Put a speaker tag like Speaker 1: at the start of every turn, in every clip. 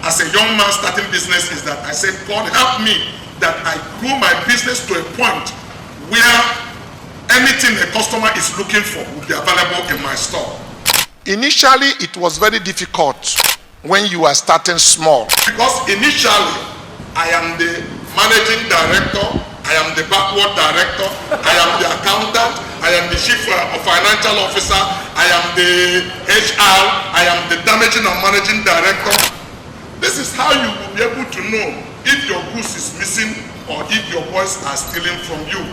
Speaker 1: as a young man starting business is that I said, God help me that I grow my business to a point where anything a customer is looking for will be available in my store.
Speaker 2: Initially, it was very difficult when you are starting small.
Speaker 1: Because initially, I am the managing director, I am the backward director, I am the accountant, I am the chief financial officer, I am the HR, I am the damaging and managing director. This is how you will be able to know if your goose is missing or if your boys are stealing from you.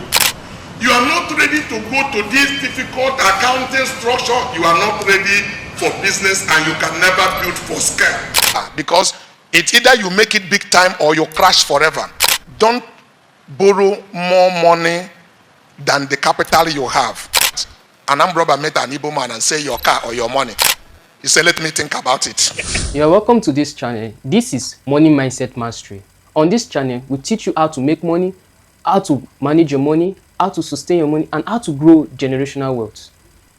Speaker 1: You are not ready to go to this difficult accounting structure. You are not ready for business and you can never build for scale.
Speaker 2: Because it's either you make it big time or you crash forever. Don't borrow more money than the capital you have. An armed robber met an Igbo man and say your car or your money. He said, let me think about it.
Speaker 3: You are welcome to this channel. This is Money Mindset Mastery. On this channel, we teach you how to make money, how to manage your money, how to sustain your money, and how to grow generational wealth.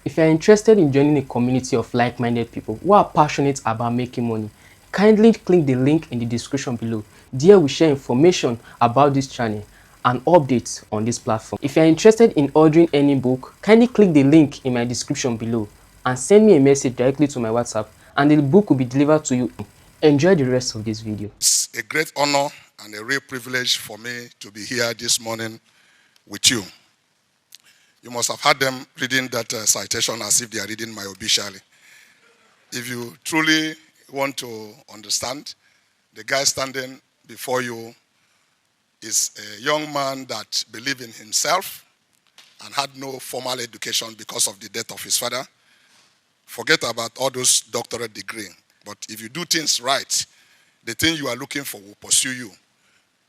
Speaker 3: If you are interested in joining a community of like-minded people who are passionate about making money, kindly click the link in the description below. There we share information about this channel and updates on this platform. If you are interested in ordering any book, kindly click the link in my description below and send me a message directly to my WhatsApp and the book will be delivered to you. Enjoy the rest of this video.
Speaker 2: It's a great honor and a real privilege for me to be here this morning with you. You must have heard them reading that citation as if they are reading my obituary. If you truly want to understand, the guy standing before you is a young man that believed in himself and had no formal education because of the death of his father. Forget about all those doctorate degrees. But if you do things right, the thing you are looking for will pursue you.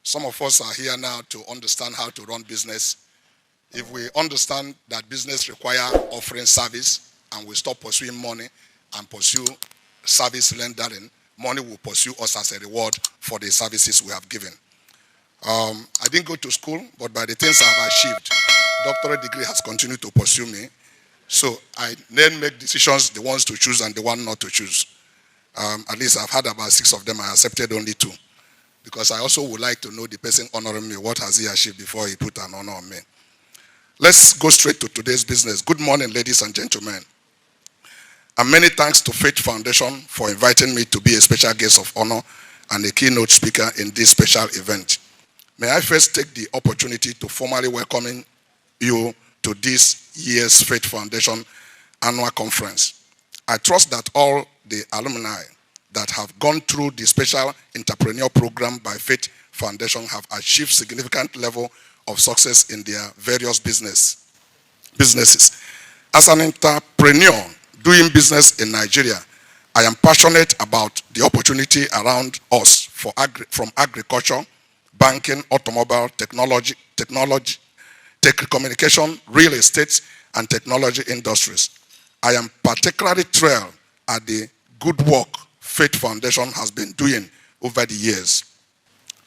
Speaker 2: Some of us are here now to understand how to run business. If we understand that business requires offering service and we stop pursuing money and pursue service rendering, money will pursue us as a reward for the services we have given. I didn't go to school, but by the things I've achieved, doctorate degree has continued to pursue me. So I then make decisions, the ones to choose and the one not to choose. At least I've had about 6 of them. I accepted only 2. Because I also would like to know the person honoring me. What has he achieved before he put an honor on me? Let's go straight to today's business. Good morning, ladies and gentlemen. And many thanks to Faith Foundation for inviting me to be a special guest of honor and a keynote speaker in this special event. May I first take the opportunity to formally welcome you to this year's Faith Foundation annual conference. I trust that all the alumni that have gone through the special entrepreneur program by Faith Foundation have achieved significant level of success in their various businesses. As an entrepreneur doing business in Nigeria, I am passionate about the opportunity around us from agriculture, banking, automobile, technology, telecommunication, real estate, and technology industries. I am particularly thrilled at the good work Faith Foundation has been doing over the years.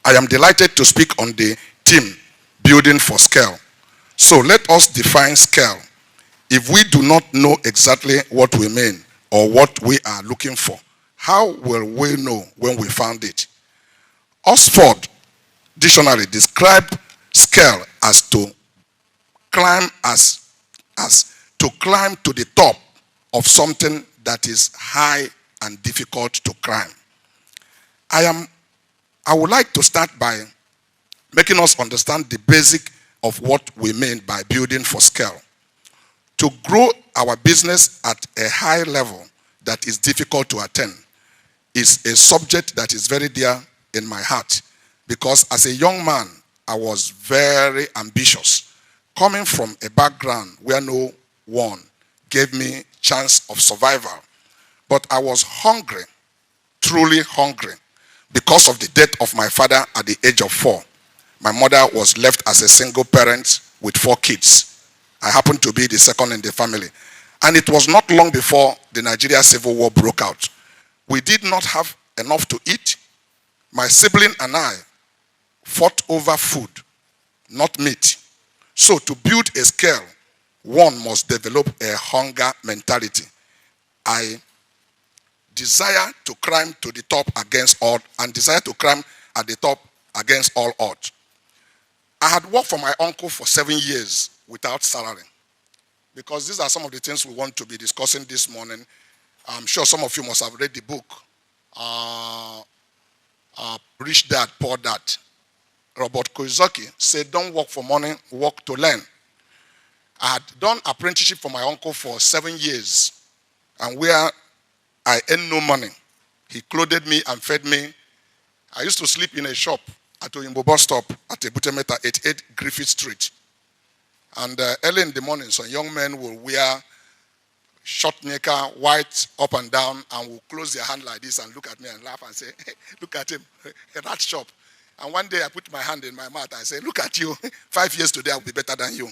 Speaker 2: I am delighted to speak on the theme, building for scale. So let us define scale. If we do not know exactly what we mean or what we are looking for, how will we know when we found it? Oxford Dictionary described scale as to climb to climb to the top of something that is high and difficult to climb. I would like to start by making us understand the basic of what we mean by building for scale. To grow our business at a high level that is difficult to attain is a subject that is very dear in my heart, because as a young man, I was very ambitious, coming from a background where no one gave me chance of survival. But I was hungry, truly hungry, because of the death of my father at the age of 4. My mother was left as a single parent with 4 kids. I happened to be the second in the family. And it was not long before the Nigeria Civil War broke out. We did not have enough to eat. My sibling and I fought over food, not meat. So to build a scale, one must develop a hunger mentality. I desire to climb to the top against all, and desire to climb at the top against all odds. I had worked for my uncle for 7 years without salary, because these are some of the things we want to be discussing this morning. I'm sure some of you must have read the book, Rich Dad, Poor Dad. Robert Kiyosaki said, don't work for money, work to learn. I had done apprenticeship for my uncle for 7 years, and where I earned no money, he clothed me and fed me. I used to sleep in a shop at Oyimbo bus stop at Ebutemeta, 88 Griffith Street. And early in the morning, some young men will wear short knicker, white up and down, and will close their hand like this and look at me and laugh and say, hey, look at him, that shop. And one day I put my hand in my mouth and I said, look at you, 5 years today I'll be better than you.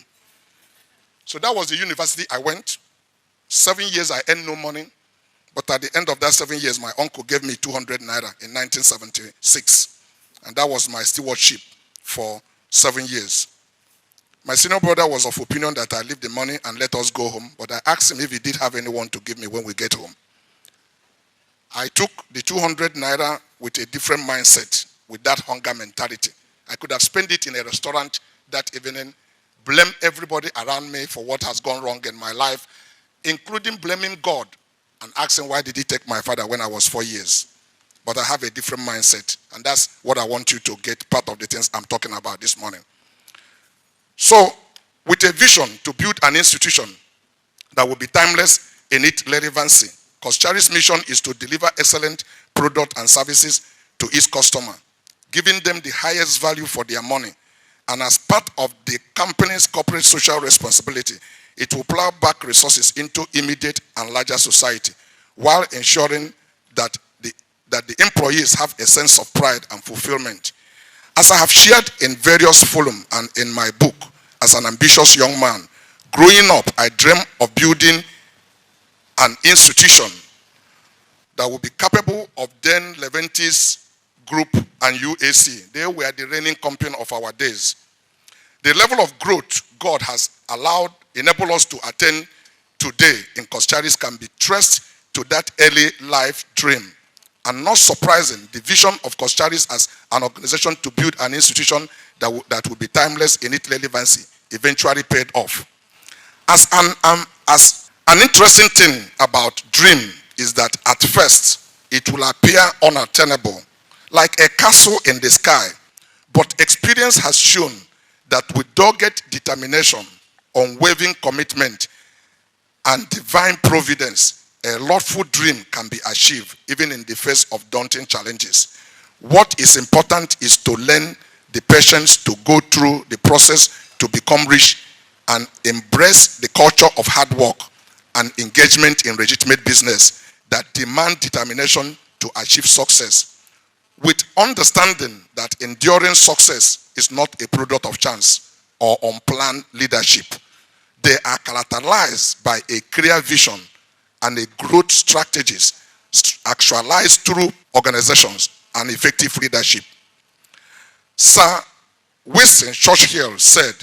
Speaker 2: So that was the university I went. 7 years I earned no money. But at the end of that 7 years, my uncle gave me 200 naira in 1976. And that was my stewardship for 7 years. My senior brother was of opinion that I leave the money and let us go home. But I asked him if he did have anyone to give me when we get home. I took the 200 naira with a different mindset, with that hunger mentality. I could have spent it in a restaurant that evening, blame everybody around me for what has gone wrong in my life, including blaming God and asking why did he take my father when I was 4 years. But I have a different mindset, and that's what I want you to get, part of the things I'm talking about this morning. So, with a vision to build an institution that will be timeless in its relevancy, Coscharis' mission is to deliver excellent products and services to its customer, giving them the highest value for their money. And as part of the company's corporate social responsibility, it will plow back resources into immediate and larger society, while ensuring that the employees have a sense of pride and fulfillment. As I have shared in various forums and in my book, as an ambitious young man, growing up, I dreamed of building an institution that would be capable of then Leventis Group and UAC. They were the reigning company of our days. The level of growth God has enabled us to attain today in Coscharis can be traced to that early life dream. And not surprising, the vision of Coscharis as an organization to build an institution that will be timeless in its relevancy eventually paid off. As an interesting thing about dream is that at first it will appear unattainable, like a castle in the sky. But experience has shown that with dogged determination, unwavering commitment, and divine providence, a lawful dream can be achieved even in the face of daunting challenges. What is important is to learn the patience to go through the process to become rich and embrace the culture of hard work and engagement in legitimate business that demand determination to achieve success, with understanding that enduring success is not a product of chance or unplanned leadership. They are characterized by a clear vision and a growth strategies actualized through organizations and effective leadership. Sir Winston Churchill said,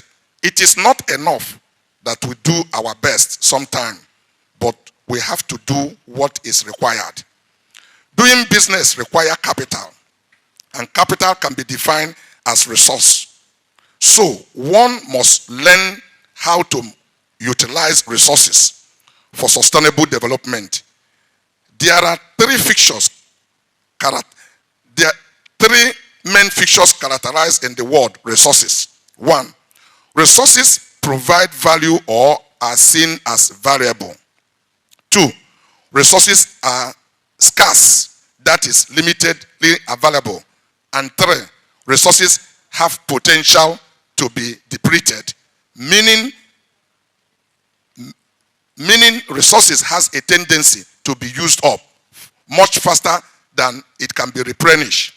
Speaker 2: "It is not enough that we do our best sometime, but we have to do what is required." Doing business requires capital, and capital can be defined as resource. So one must learn how to utilize resources for sustainable development. There are three main features characterized in the word resources. 1, resources provide value or are seen as valuable. 2, resources are scarce, that is limitedly available. And 3, resources have potential to be depleted, meaning resources has a tendency to be used up much faster than it can be replenished.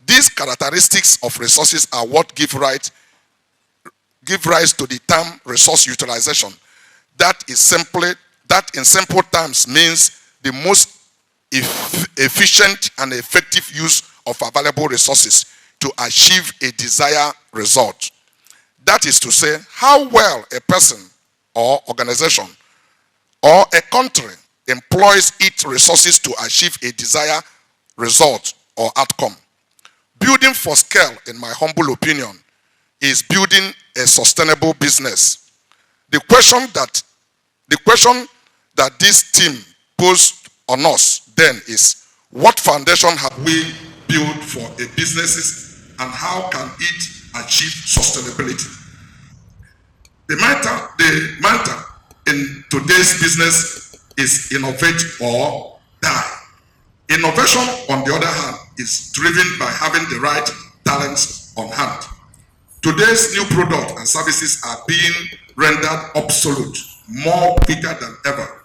Speaker 2: These characteristics of resources are what give rise to the term resource utilization. That in simple terms means the most efficient and effective use of available resources to achieve a desired result. That is to say, how well a person or organization or a country employs its resources to achieve a desired result or outcome. Building for scale, in my humble opinion, is building a sustainable business. The question that this team posed on us then is, what foundation have we built for a business and how can it achieve sustainability? The mantra in today's business is innovate or die. Innovation, on the other hand, is driven by having the right talents on hand. Today's new products and services are being rendered obsolete more quicker than ever.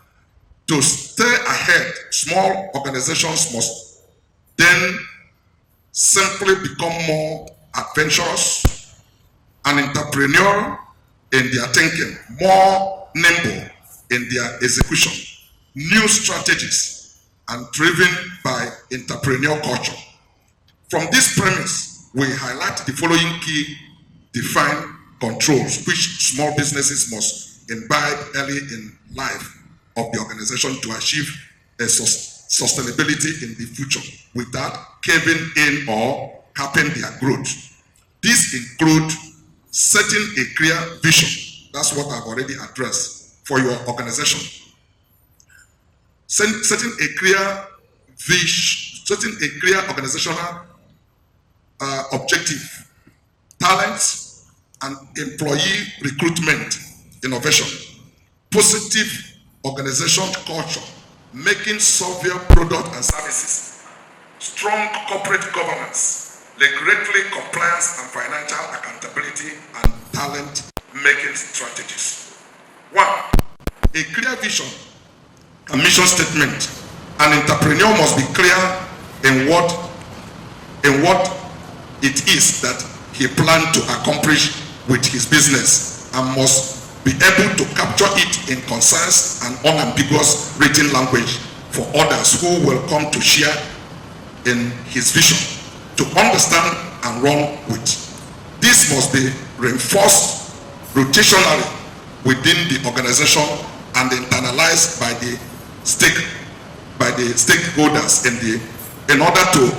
Speaker 2: To stay ahead, small organizations must then simply become more adventurous and entrepreneurial in their thinking, more nimble in their execution, new strategies, and driven by entrepreneurial culture. From this premise, we highlight the following key defined controls which small businesses must imbibe early in life of the organization to achieve a sustainability in the future without caving in or capping their growth. These include setting a clear vision. That's what I've already addressed for your organization. Setting a clear vision, setting a clear organizational objective, talents and employee recruitment, innovation, positive organization culture, making solvier products and services, strong corporate governance, regulatory compliance and financial accountability, and talent making strategies. 1. A clear vision and mission statement. An entrepreneur must be clear in what it is that he plans to accomplish with his business and must be able to capture it in concise and unambiguous written language for others who will come to share in his vision to understand and run with. This must be reinforced rotationally within the organization and internalized by the stakeholders in order to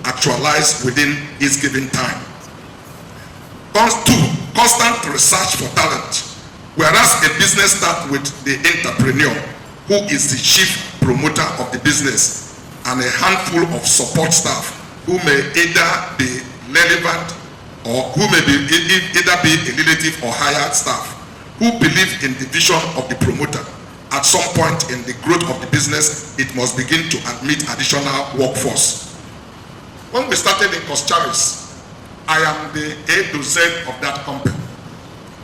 Speaker 2: actualize within its given time. 2. Constant research for talent. Whereas a business starts with the entrepreneur, who is the chief promoter of the business, and a handful of support staff who may either be relevant or who may be either be a relative or hired staff who believe in the vision of the promoter. At some point in the growth of the business, it must begin to admit additional workforce. When we started in Coscharis, I am the A to Z of that company.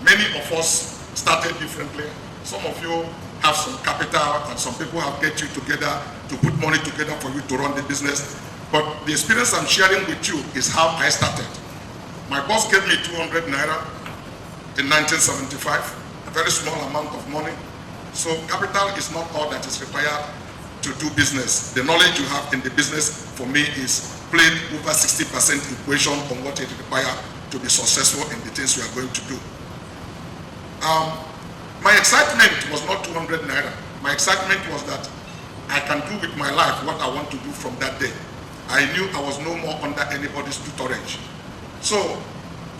Speaker 2: Many of us started differently. Some of you have some capital and some people have get you together to put money together for you to run the business. But the experience I'm sharing with you is how I started. My boss gave me 200 naira in 1975, a very small amount of money. So capital is not all that is required to do business. The knowledge you have in the business, for me, is played over 60% equation on what it requires to be successful in the things we are going to do. My excitement was not 200 naira. My excitement was that I can do with my life what I want to do from that day. I knew I was no more under anybody's tutorage. So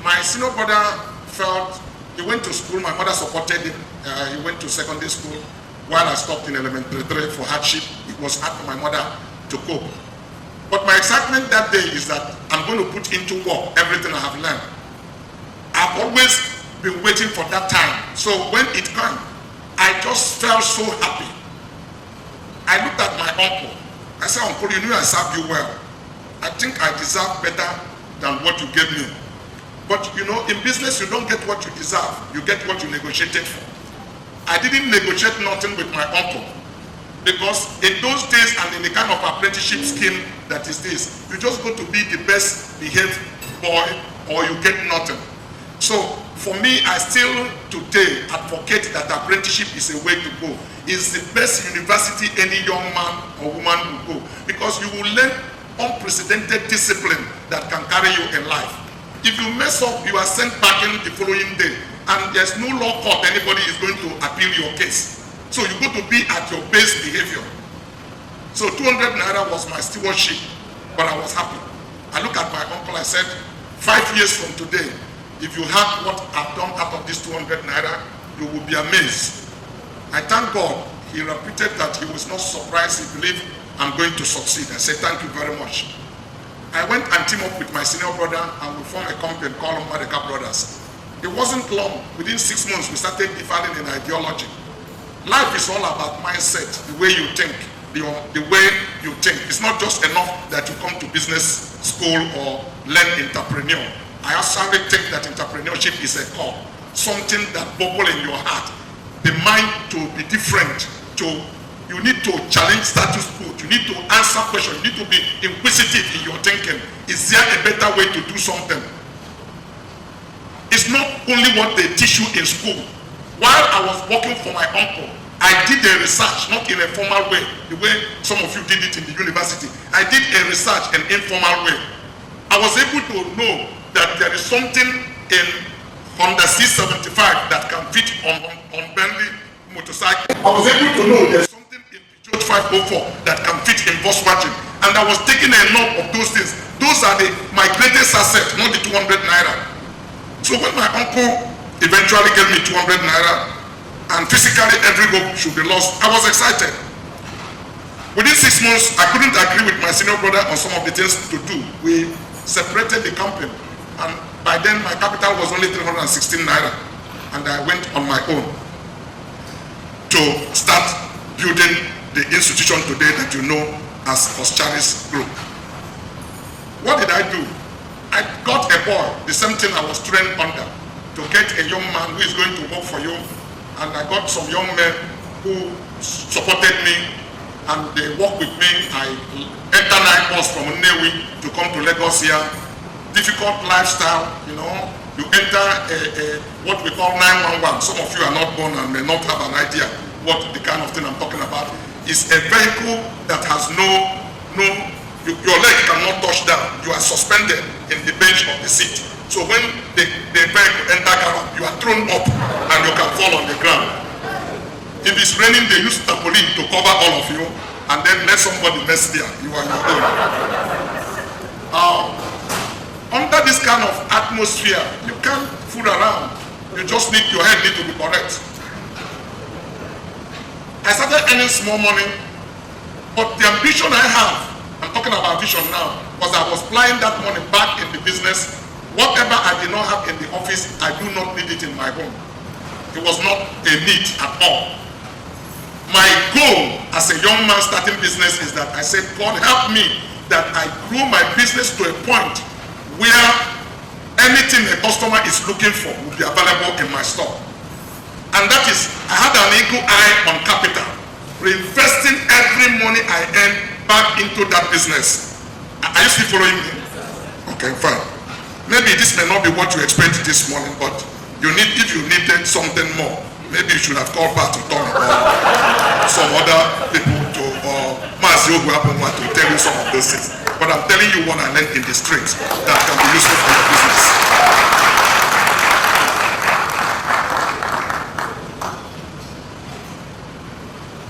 Speaker 2: my senior brother felt, he went to school, my mother supported him. He went to secondary school while I stopped in elementary 3 for hardship. It was hard for my mother to cope. But my excitement that day is that I'm going to put into work everything I have learned. I've always been waiting for that time. So when it came, I just felt so happy. I looked at my uncle. I said, "Uncle, you knew I served you well. I think I deserve better than what you gave me." But you know, in business, you don't get what you deserve. You get what you negotiated for. I didn't negotiate nothing with my uncle. Because in those days and in the kind of apprenticeship scheme that is this, you just go to be the best behaved boy or you get nothing. So for me, I still today advocate that apprenticeship is a way to go. It's the best university any young man or woman will go, because you will learn unprecedented discipline that can carry you in life. If you mess up, you are sent back in the following day, and there's no law court anybody is going to appeal your case.
Speaker 1: So you got to be at your best behavior. So 200 naira was my stewardship, but I was happy. I look at my uncle, I said, 5 years from today, if you have what I've done out of this 200 naira, you will be amazed. I thank God, he repeated that he was not surprised, he believed I'm going to succeed. I said, thank you very much. I went and teamed up with my senior brother and we formed a company called Maduka Brothers. It wasn't long, within 6 months we started defining an ideology. Life is all about mindset, the way you think, the way you think. It's not just enough that you come to business school or learn entrepreneur. I actually think that entrepreneurship is a call, something that bubbles in your heart. The mind to be different, you need to challenge status quo, you need to answer questions, you need to be inquisitive in your thinking. Is there a better way to do something? It's not only what they teach you in school. While I was working for my uncle, I did a research, not in a formal way, the way some of you did it in the university. I did a research in an informal way. I was able to know that there is something in Honda C75 that can fit on Bentley motorcycle. I was able to know there's something in Peugeot 504 that can fit in Volkswagen. And I was taking a note of those things. Those are my greatest assets, not the 200 naira. So when my uncle eventually gave me 200 naira and physically every hope should be lost, I was excited. Within 6 months, I couldn't agree with my senior brother on some of the things to do. We separated the company, and by then my capital was only 316 naira, and I went on my own to start building the institution today that you know as Coscharis Group. What did I do? I got a boy, the same thing I was trained under, to get a young man who is going to work for you, and I got some young men who supported me and they worked with me. I entered night bus from Nnewi to come to Lagos here. Difficult lifestyle, you know. You enter what we call 911. Some of you are not born and may not have an idea what the kind of thing I'm talking about. It's a vehicle that has your leg cannot touch down. You are suspended in the bench of the seat. So when the vehicle enter garage, you are thrown up and you can fall on the ground. If it's raining, they use tarpaulin to cover all of you and then let somebody mess there. You are your own. Under this kind of atmosphere, you can't fool around. You just need, your head need to be correct. I started earning small money, but the ambition I have, I'm talking about vision now, was I was applying that money back in the business. Whatever I did not have in the office, I do not need it in my home. It was not a need at all. My goal as a young man starting business is that I said, God help me that I grow my business to a point where anything a customer is looking for will be available in my store. And that is, I had an eagle eye on capital, reinvesting every money I earn back into that business. Are you still following me? Okay, fine. Maybe this may not be what you expected this morning, but if you needed something more, maybe you should have called back to Tony or some other people to Mazi Oguapunwa to tell you some of those things. But I'm telling you what I learned in the streets that can be useful for your business.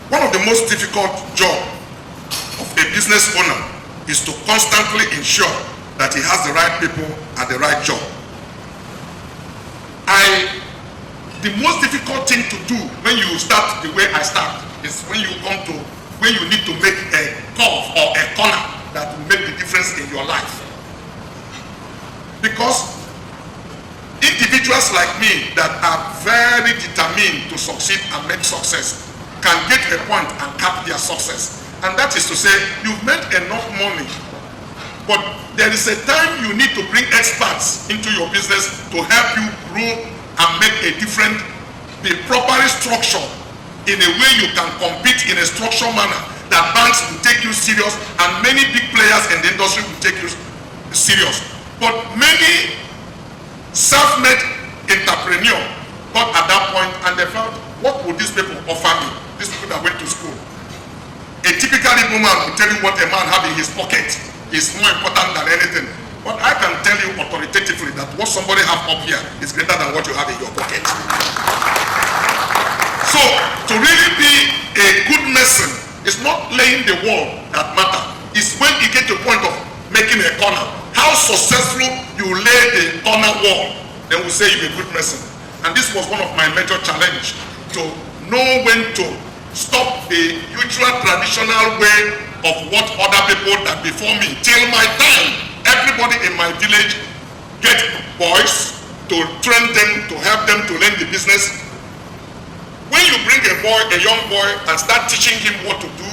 Speaker 1: One of the most difficult jobs of a business owner is to constantly ensure that he has the right people at the right job. The most difficult thing to do when you start the way I start is when you need to make a curve or a corner that will make the difference in your life. Because individuals like me that are very determined to succeed and make success can get a point and cap their success. And that is to say, you've made enough money, but there is a time you need to bring experts into your business to help you grow and make a different, be properly structured in a way you can compete in a structured manner that banks will take you serious and many big players in the industry will take you serious. But many self-made entrepreneurs got at that point and they felt, what would these people offer me? These people that went to school. A typical woman will tell you what a man has in his pocket is more important than anything. But I can tell you authoritatively that what somebody has up here is greater than what you have in your pocket. So to really be a good mason, it's not laying the wall that matter. It's when you get to the point of making a corner. How successful you lay the corner wall, then we say you're a good mason. And this was one of my major challenge, to know when to stop the usual traditional way of what other people that before me. Till my time, everybody in my village get boys to train them, to help them to learn the business. When you bring a boy, a young boy, and start teaching him what to do,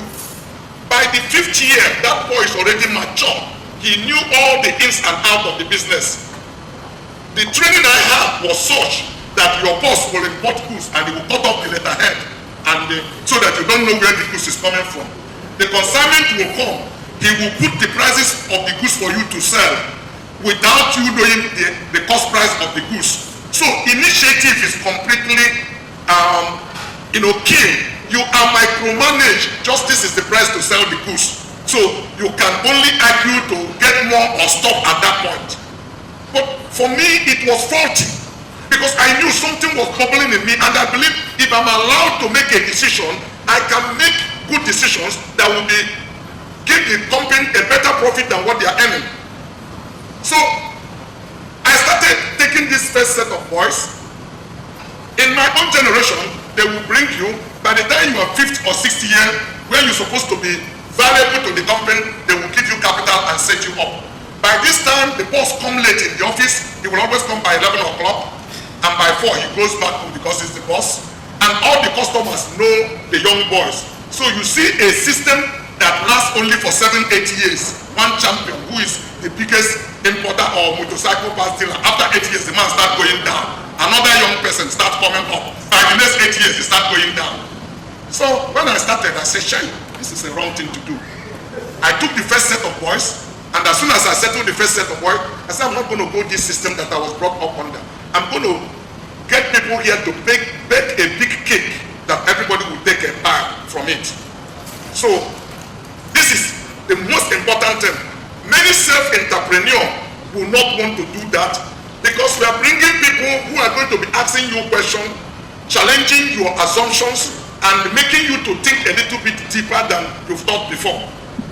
Speaker 1: by the 5th year, that boy is already mature. He knew all the ins and outs of the business. The training I had was such that your boss will import goods and he will cut off the letterhead, and so that you don't know where the goods is coming from. The consignment will come. He will put the prices of the goods for you to sell without you knowing the cost price of the goods. So initiative is completely kill. You are micromanaged. Just this is the price to sell the goods. So you can only argue to get more or stop at that point. But for me, it was faulty, because I knew something was bubbling in me, and I believe if I'm allowed to make a decision, I can make good decisions that will give the company a better profit than what they are earning. So I started taking this first set of boys. In my own generation, they will bring you, by the time you are 5th or 6th year, where you're supposed to be valuable to the company, they will give you capital and set you up. By this time, the boss come late in the office. He will always come by 11 o'clock, and by 4 he goes back home because he's the boss. And all the customers know the young boys. So you see a system that lasts only for 7-8 years. One champion who is the biggest importer or motorcycle parts dealer, after 8 years the man starts going down. Another young person starts coming up. By the next 8 years he starts going down. So when I started, I said, Shai, this is the wrong thing to do. I took the first set of boys, and as soon as I settled the first set of boys, I said, I'm not going to go this system that I was brought up under. I'm going to get people here to bake a big cake that everybody will take a bite from it. So this is the most important thing. Many self-entrepreneurs will not want to do that, because we are bringing people who are going to be asking you questions, challenging your assumptions, and making you to think a little bit deeper than you've thought before.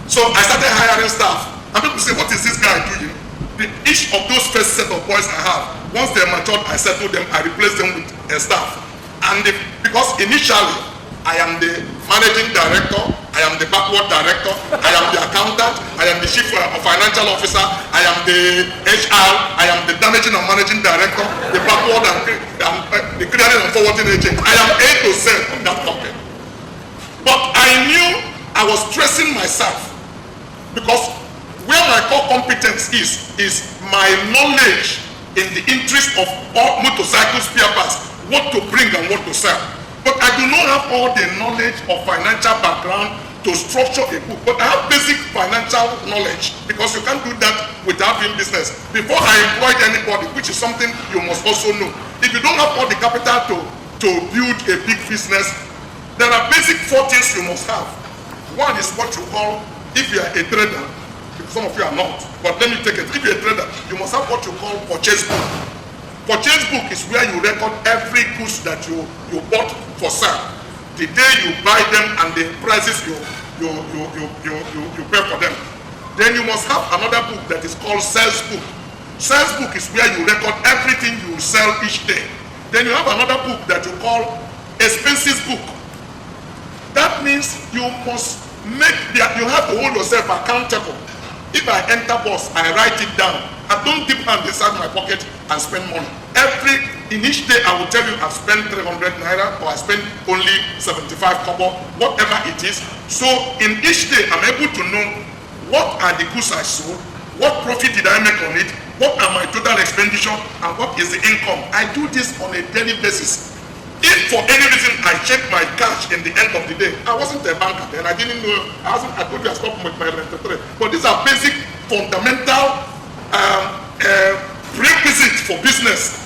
Speaker 1: So I started hiring staff, and people say, what is this guy doing? Each of those first set of boys I have, once they're matured, I settle them, I replace them with a staff. And because initially, I am the managing director, I am the backward director, I am the accountant, I am the chief financial officer, I am the HR, I am the damaging and managing director, the backward and the clearing and forwarding agent. I am A to Z of that company. But I knew I was stressing myself, because where my core competence is my knowledge in the interest of all motorcycle spare parts, what to bring and what to sell. But I do not have all the knowledge of financial background to structure a book. But I have basic financial knowledge, because you can't do that without doing business. Before I employed anybody, which is something you must also know, if you don't have all the capital to build a big business, there are basic 4 things you must have. One is what you call, if you are a trader, some of you are not, but let me take it. If you're a trader, you must have what you call purchase book. Purchase book is where you record every goods that you bought for sale, the day you buy them and the prices you pay for them. Then you must have another book that is called sales book. Sales book is where you record everything you sell each day. Then you have another book that you call expenses book. That means you must you have to hold yourself accountable. If I enter boss, I write it down. I don't dip hand inside my pocket and spend money. In each day, I will tell you I've spent 300 naira, or I spend only 75 kobo, whatever it is. So in each day, I'm able to know what are the goods I sold, what profit did I make on it, what are my total expenditure, and what is the income. I do this on a daily basis. If for any reason I check my cash in the end of the day, I wasn't a banker then, I didn't know, I told you I stopped with my rent-a-trade. But these are basic, fundamental prerequisites for business.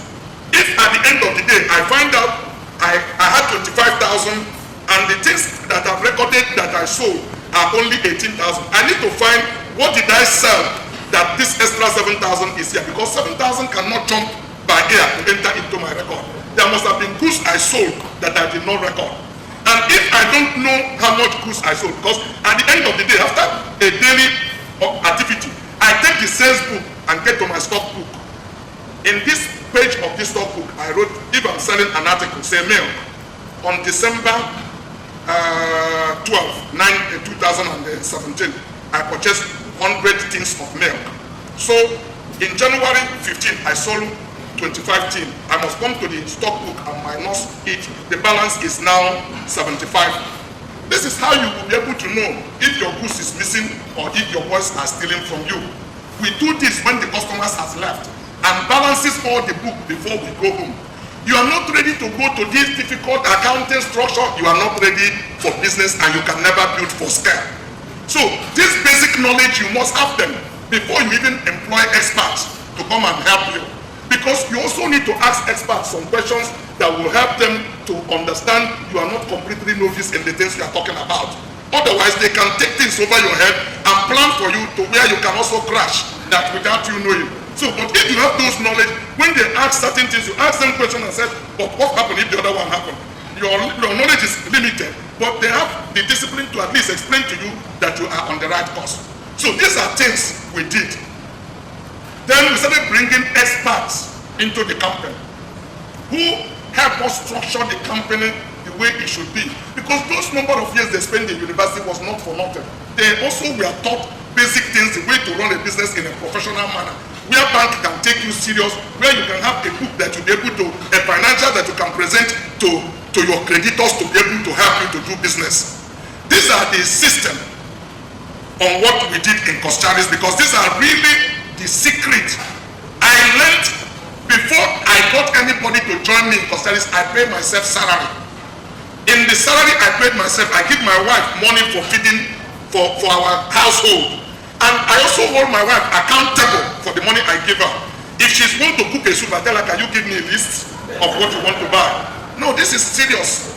Speaker 1: If at the end of the day I find out I had 25,000 and the things that I've recorded that I sold are only 18,000, I need to find what did I sell that this extra 7,000 is here, because 7,000 cannot jump by air to enter into my record. there must have been goods I sold that I did not record. And if I don't know how much goods I sold, because at the end of the day, after a daily activity, I take the sales book and get to my stock book. In this page of this stock book, I wrote, if I'm selling an article, say milk, on December 2017, I purchased 100 tins of milk. So in January 15, I sold 25 tins. I must come to the stock book and minus it. The balance is now 75. This is how you will be able to know if your goods is missing or if your boys are stealing from you. We do this when the customers has left and balances all the book before we go home. You are not ready to go to this difficult accounting structure. You are not ready for business and you can never build for scale. So this basic knowledge, you must have them before you even employ experts to come and help you. Because you also need to ask experts some questions that will help them to understand you are not completely novice in the things you are talking about. Otherwise, they can take things over your head and plan for you to where you can also crash that without you knowing. So, but if you have those knowledge, when they ask certain things, you ask them questions and say, but what happened if the other one happened? Your knowledge is limited, but they have the discipline to at least explain to you that you are on the right course. So these are things we did. Then we started bringing experts into the company who help us structure the company the way it should be. Because those number of years they spent in university was not for nothing. They also were taught basic things, the way to run a business in a professional manner. Where bank can take you serious, where you can have a book that you'll be able to, a financial that you can present to your creditors to be able to help you to do business. These are the system on what we did in Coscharis, because these are really the secret. I learned before I got anybody to join me in Coscharis, I pay myself salary. In the salary I paid myself, I give my wife money for feeding for our household. And I also hold my wife accountable for the money I give her. If she's going to cook a soup, I tell her, can you give me a list of what you want to buy? No, this is serious.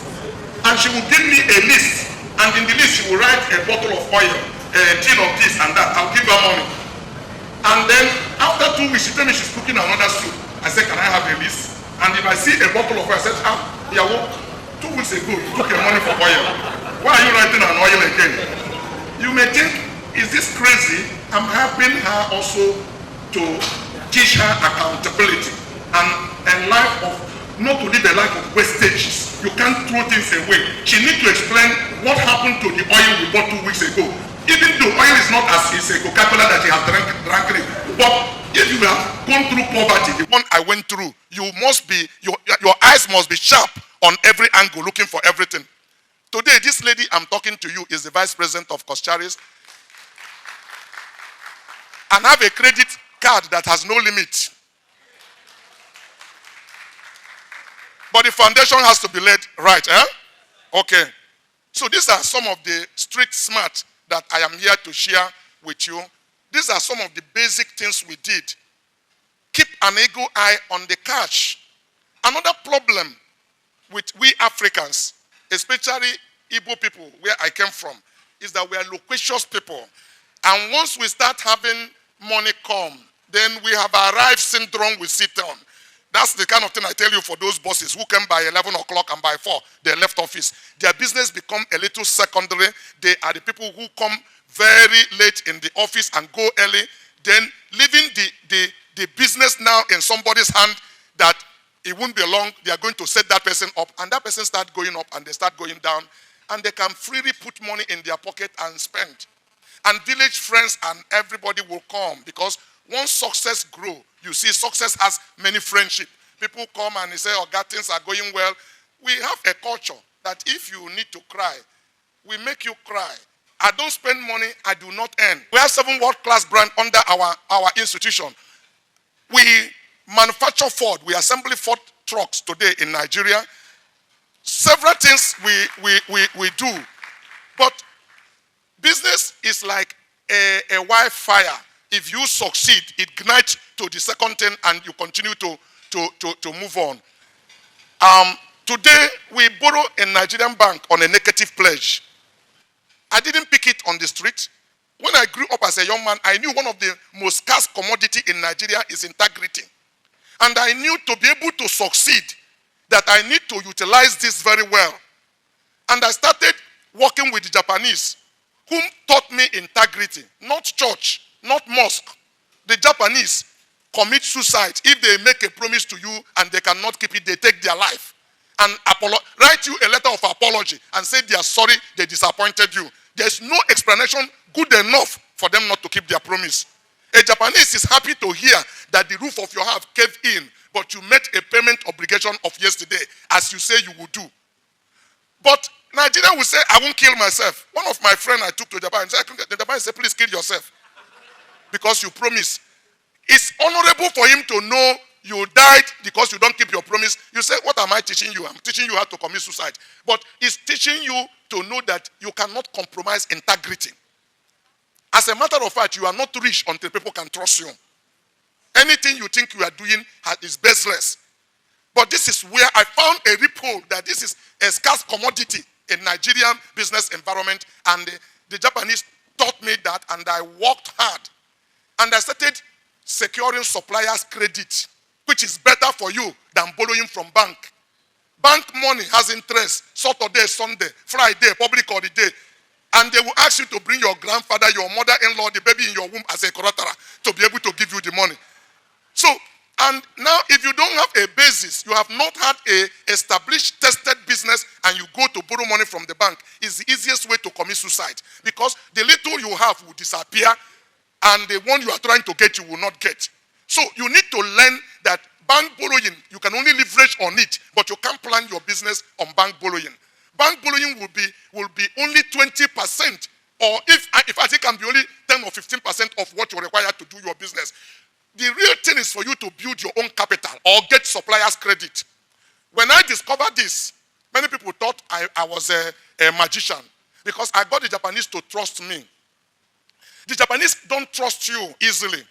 Speaker 1: And she will give me a list. And in the list, she will write a bottle of oil, a tin of this and that. I'll give her money. And then after 2 weeks, she tell me she's cooking another soup. I said, can I have a list? And if I see a bottle of oil, I said, yeah, well, 2 weeks ago, you took your money for oil. Why are you writing an oil again? You may think, is this crazy? I'm helping her also to teach her accountability and a life of, not to live a life of wastages. You can't throw things away. She needs to explain what happened to the oil we bought 2 weeks ago. Even though oil is not as it's a Coca-Cola that you have drank it. But if you have gone through poverty, the one I went through, you must be, your eyes must be sharp on every angle, looking for everything. Today, this lady I'm talking to you is the vice president of Coscharis and have a credit card that has no limit. But the foundation has to be laid right, eh? Okay. So these are some of the street smart that I am here to share with you. These are some of the basic things we did. Keep an eagle eye on the cash. Another problem with we Africans, especially Igbo people, where I came from, is that we are loquacious people. And once we start having money come, then we have arrived syndrome we sit on. That's the kind of thing I tell you for those bosses who came by 11 o'clock and by 4, they left office. Their business become a little secondary. They are the people who come very late in the office and go early, then leaving the business now in somebody's hand that it won't be long, they are going to set that person up, and that person start going up and they start going down, and they can freely put money in their pocket and spend. And village friends and everybody will come, because once success grow, you see success has many friendship. People come and they say, oh God, things are going well. We have a culture that if you need to cry, we make you cry. I don't spend money I do not earn. We have 7 world-class brands under our institution. We manufacture Ford. We assemble Ford trucks today in Nigeria. Several things we do. But business is like a wildfire. If you succeed, it ignites to the second thing and you continue to move on. Today, we borrow in Nigerian bank on a negative pledge. I didn't pick it on the street. When I grew up as a young man, I knew one of the most scarce commodity in Nigeria is integrity. And I knew to be able to succeed,
Speaker 2: that I need to utilize this very well. And I started working with the Japanese, whom taught me integrity, not church, not mosque. The Japanese commit suicide if they make a promise to you and they cannot keep it, they take their life. And write you a letter of apology and say they are sorry they disappointed you. There's no explanation good enough for them not to keep their promise. A Japanese is happy to hear that the roof of your house caved in, but you met a payment obligation of yesterday, as you say you would do. But Nigeria will say, I won't kill myself. One of my friends I took to Japan, the Japanese said, please kill yourself. Because you promised. It's honorable for him to know you died because you don't keep your promise. You say, what am I teaching you? I'm teaching you how to commit suicide. But it's teaching you to know that you cannot compromise integrity. As a matter of fact, you are not rich until people can trust you. Anything you think you are doing is baseless. But this is where I found a loophole that this is a scarce commodity in Nigerian business environment, and the Japanese taught me that, and I worked hard. And I started securing suppliers' credit, which is better for you than borrowing from bank. Bank money has interest, Saturday, Sunday, Friday, public holiday. And they will ask you to bring your grandfather, your mother-in-law, the baby in your womb as a collateral to be able to give you the money. So, and now if you don't have a basis, you have not had a established, tested business, and you go to borrow money from the bank, is the easiest way to commit suicide. Because the little you have will disappear, and the one you are trying to get, you will not get. So you need to learn that bank borrowing, you can only leverage on it, but you can't plan your business on bank borrowing. Bank borrowing will be only 20%, or if I think it can be only 10 or 15% of what you're required to do your business. The real thing is for you to build your own capital or get suppliers credit. When I discovered this, many people thought I was a magician because I got the Japanese to trust me. The Japanese don't trust you easily.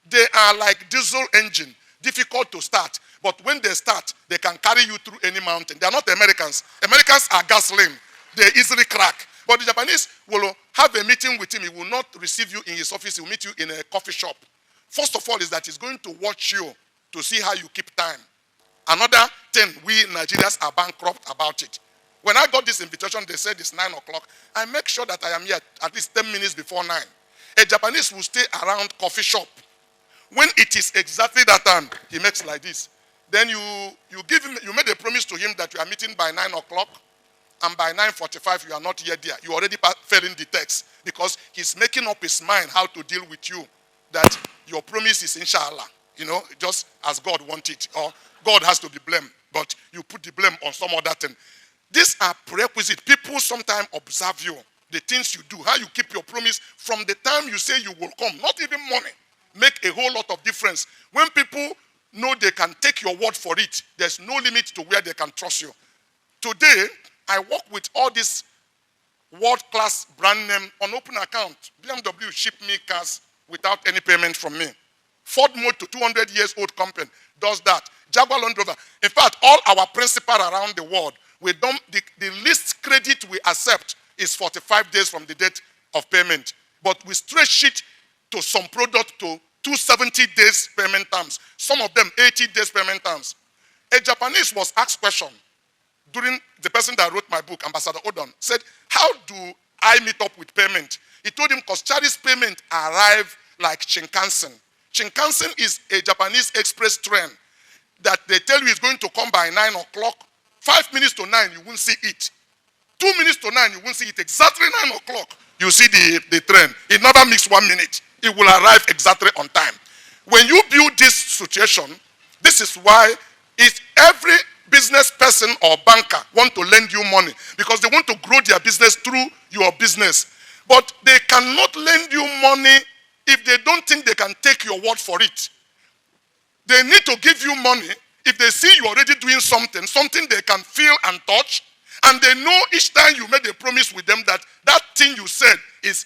Speaker 2: They are like diesel engine, difficult to start. But when they start, they can carry you through any mountain. They are not Americans. Americans are gasoline. They easily crack. But the Japanese will have a meeting with him. He will not receive you in his office. He will meet you in a coffee shop. First of all is that he's going to watch you to see how you keep time. Another thing, we Nigerians are bankrupt about it. When I got this invitation, they said it's 9 o'clock. I make sure that I am here at least 10 minutes before 9. A Japanese will stay around coffee shop. When it is exactly that time, he makes like this. Then you made a promise to him that you are meeting by 9 o'clock, and by 9:45 you are not yet there. You already failing the text because he's making up his mind how to deal with you. That your promise is inshallah, just as God wants it, or God has to be blamed, but you put the blame on some other thing. These are prerequisites. People sometimes observe you, the things you do, how you keep your promise from the time you say you will come, not even money. Make a whole lot of difference. When people know they can take your word for it, there's no limit to where they can trust you. Today, I work with all these world-class brand name on open account. BMW ship me cars without any payment from me. Ford Motor, 200 years old company, does that. Jaguar Land Rover. In fact, all our principal around the world, the least credit we accept is 45 days from the date of payment. But we stretch it to some product to 270 days payment terms. Some of them 80 days payment terms. A Japanese was asked question during the person that wrote my book, Ambassador Odon, said, how do I meet up with payment? He told him Coscharis payment arrive like Shinkansen. Shinkansen is a Japanese express train that they tell you is going to come by 9 o'clock. 5 minutes to 9, you won't see it. 2 minutes to 9, you won't see it. Exactly 9 o'clock, you see the train. It never missed 1 minute. It will arrive exactly on time. When you build this situation, this is why every business person or banker want to lend you money because they want to grow their business through your business. But they cannot lend you money if they don't think they can take your word for it. They need to give you money if they see you already doing something they can feel and touch, and they know each time you made a promise with them that that thing you said is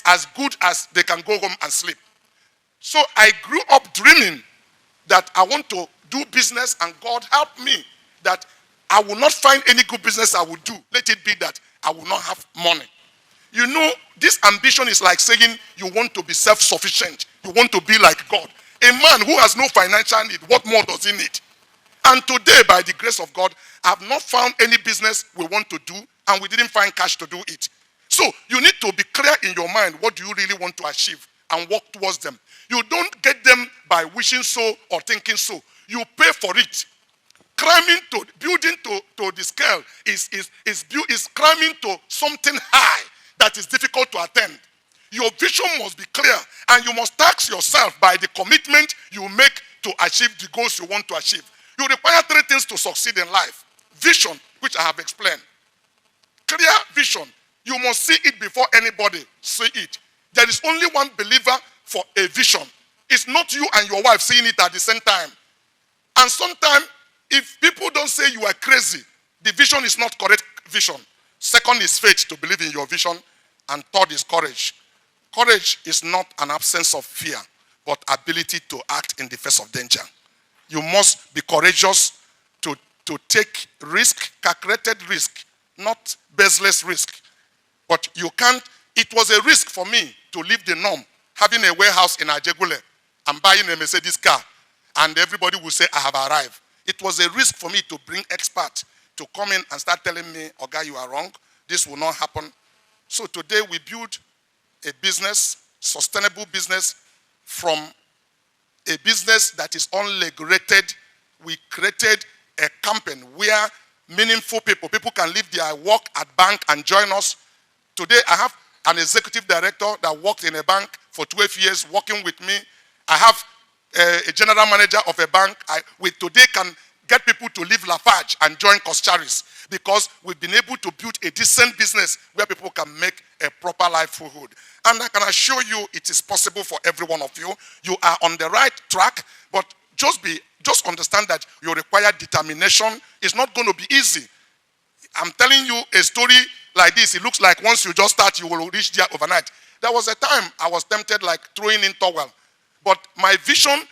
Speaker 2: as good as they can go home and sleep. So I grew up dreaming that I want to do business, and God helped me that I will not find any good business I will do. Let it be that I will not have money. This ambition is like saying you want to be self-sufficient. You want to be like God. A man who has no financial need, what more does he need? And today, by the grace of God, I've not found any business we want to do, and we didn't find cash to do it. So you need to be clear in your mind, what do you really want to achieve, and work towards them. You don't get them by wishing so or thinking so. You pay for it. Building to the scale is climbing to something high that is difficult to attain. Your vision must be clear, and you must tax yourself by the commitment you make to achieve the goals you want to achieve. You require 3 things to succeed in life. Vision, which I have explained. Clear vision. You must see it before anybody see it. There is only one believer for a vision. It's not you and your wife seeing it at the same time. And sometimes, if people don't say you are crazy, the vision is not correct vision. Second is faith, to believe in your vision. And third is courage. Courage is not an absence of fear, but ability to act in the face of danger. You must be courageous to take risk, calculated risk, not baseless risk. But you can't, it was a risk for me to leave the norm, having a warehouse in Ajegule and buying a Mercedes car, and everybody will say, I have arrived. It was a risk for me to bring experts to come in and start telling me, Oga, you are wrong, this will not happen. So today we build a business, sustainable business, from a business that is unregulated. We created a campaign where meaningful people can leave their work at bank and join us. Today I have an executive director that worked in a bank for 12 years working with me. I have a general manager of a bank. We today can get people to leave Lafarge and join Coscharis, because we've been able to build a decent business where people can make a proper livelihood. And I can assure you it is possible for every one of you. You are on the right track, but just understand that you require determination. It's not going to be easy. I'm telling you a story like this. It looks like once you just start, you will reach there overnight. There was a time I was tempted like throwing in towel. But my vision,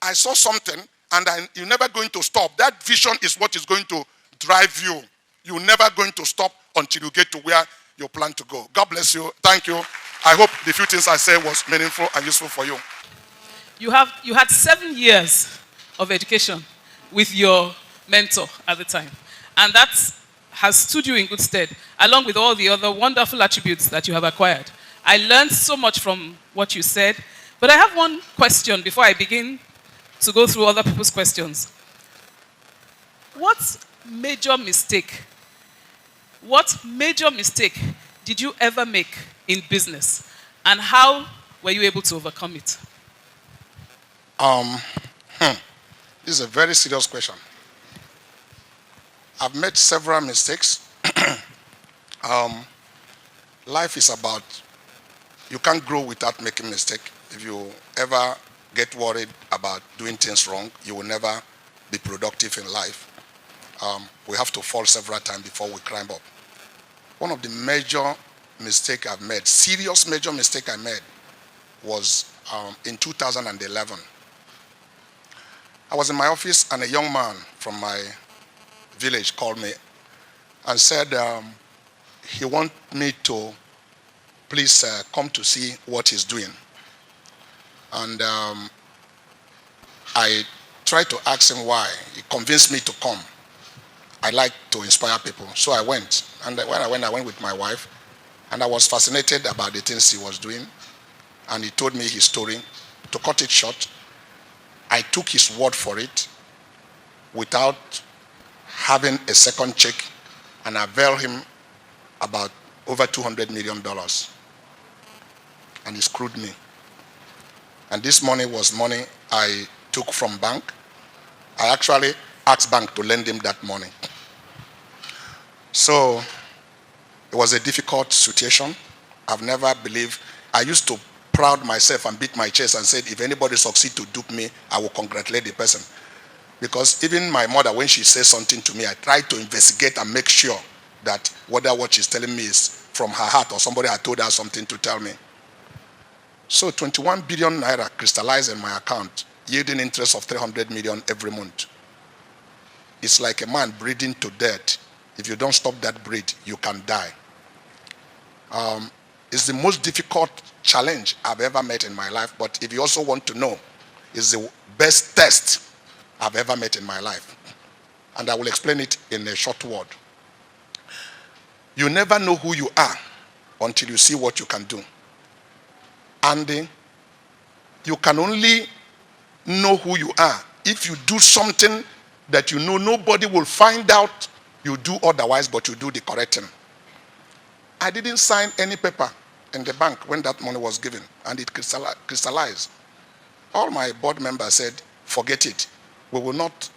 Speaker 2: I saw something, and you're never going to stop. That vision is what is going to drive you. You're never going to stop until you get to where you plan to go. God bless you. Thank you. I hope the few things I said was meaningful and useful for you.
Speaker 4: You had 7 years of education with your mentor at the time. And that has stood you in good stead, along with all the other wonderful attributes that you have acquired. I learned so much from what you said. But I have one question before I begin to go through other people's questions. What major mistake did you ever make in business? And how were you able to overcome it?
Speaker 2: This is a very serious question. I've made several mistakes. Life is about, you can't grow without making mistakes. If you ever get worried about doing things wrong, you will never be productive in life. We have to fall several times before we climb up. One of the major mistakes I've made, serious major mistake I made, was in 2011. I was in my office and a young man from my village called me and said he wants me to please come to see what he's doing. And I tried to ask him why. He convinced me to come. I like to inspire people. So I went. And when I went with my wife, and I was fascinated about the things he was doing. And he told me his story. To cut it short, I took his word for it without having a second check, and I availed him about over $200 million. And he screwed me. And this money was money I took from bank. I actually asked bank to lend him that money. So it was a difficult situation. I've never believed. I used to proud myself and beat my chest and said, if anybody succeeds to dupe me, I will congratulate the person. Because even my mother, when she says something to me, I try to investigate and make sure that whether what she's telling me is from her heart or somebody had told her something to tell me. So 21 billion naira crystallized in my account, yielding interest of 300 million every month. It's like a man breathing to death. If you don't stop that breath, you can die. It's the most difficult challenge I've ever met in my life, but if you also want to know, it's the best test I've ever met in my life. and I will explain it in a short word. You never know who you are until you see what you can do. And you can only know who you are if you do something that you know nobody will find out you do otherwise, but you do the correct thing. I didn't sign any paper in the bank when that money was given, and it crystallized. All my board members said, forget it. We will not,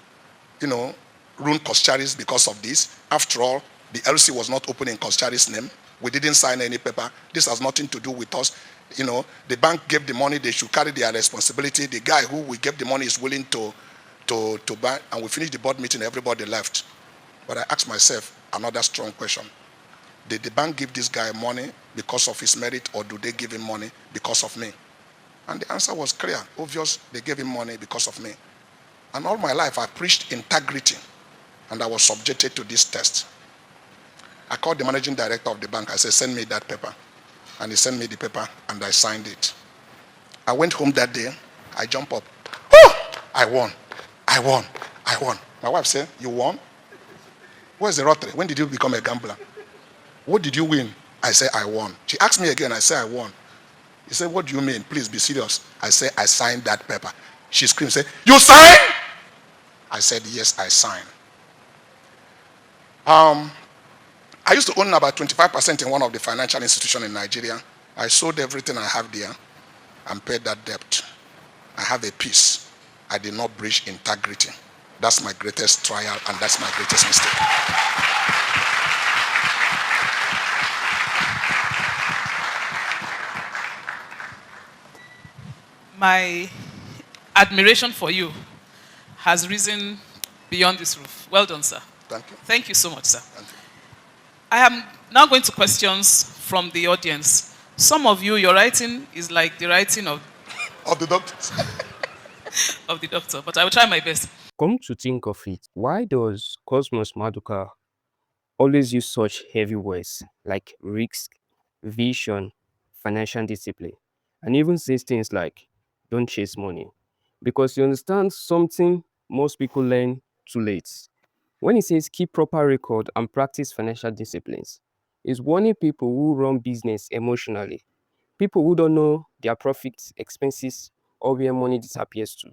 Speaker 2: ruin Coscharis because of this. After all, the LC was not open in Coscharis' name. We didn't sign any paper. This has nothing to do with us. The bank gave the money. They should carry their responsibility. The guy who we gave the money is willing to buy. And we finished the board meeting. Everybody left. But I asked myself another strong question. Did the bank give this guy money because of his merit, or do they give him money because of me? And the answer was clear, obvious. They gave him money because of me. And all my life, I preached integrity, and I was subjected to this test. I called the managing director of the bank. I said, send me that paper. And he sent me the paper, and I signed it. I went home that day. I jumped up. Oh, I won. I won. I won. My wife said, you won? Where's the lottery? When did you become a gambler? What did you win? I said, I won. She asked me again. I said, I won. He said, what do you mean? Please be serious. I said, I signed that paper. She screamed, said, you signed? I said, yes, I signed. I used to own about 25% in one of the financial institutions in Nigeria. I sold everything I have there and paid that debt. I have a peace. I did not breach integrity. That's my greatest trial, and that's my greatest mistake.
Speaker 4: My admiration for you has risen beyond this roof. Well done, sir.
Speaker 2: Thank you.
Speaker 4: Thank you so much, sir.
Speaker 2: Thank you.
Speaker 4: I am now going to questions from the audience. Some of you, your writing is like the writing of
Speaker 2: the doctors.
Speaker 4: of the doctor, but I will try my best.
Speaker 3: Come to think of it, why does Cosmas Maduka always use such heavy words like risk, vision, financial discipline, and even says things like, don't chase money? Because you understand something most people learn too late. When he says keep proper record and practice financial disciplines, he's warning people who run business emotionally, people who don't know their profits, expenses, or where money disappears to.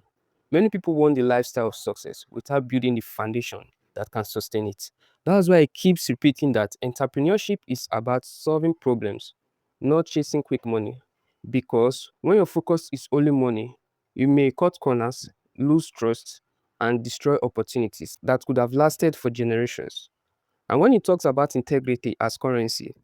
Speaker 3: Many people want the lifestyle of success without building the foundation that can sustain it. That's why he keeps repeating that entrepreneurship is about solving problems, not chasing quick money. Because when your focus is only money, you may cut corners, lose trust, and destroy opportunities that could have lasted for generations. And when he talks about integrity as currency,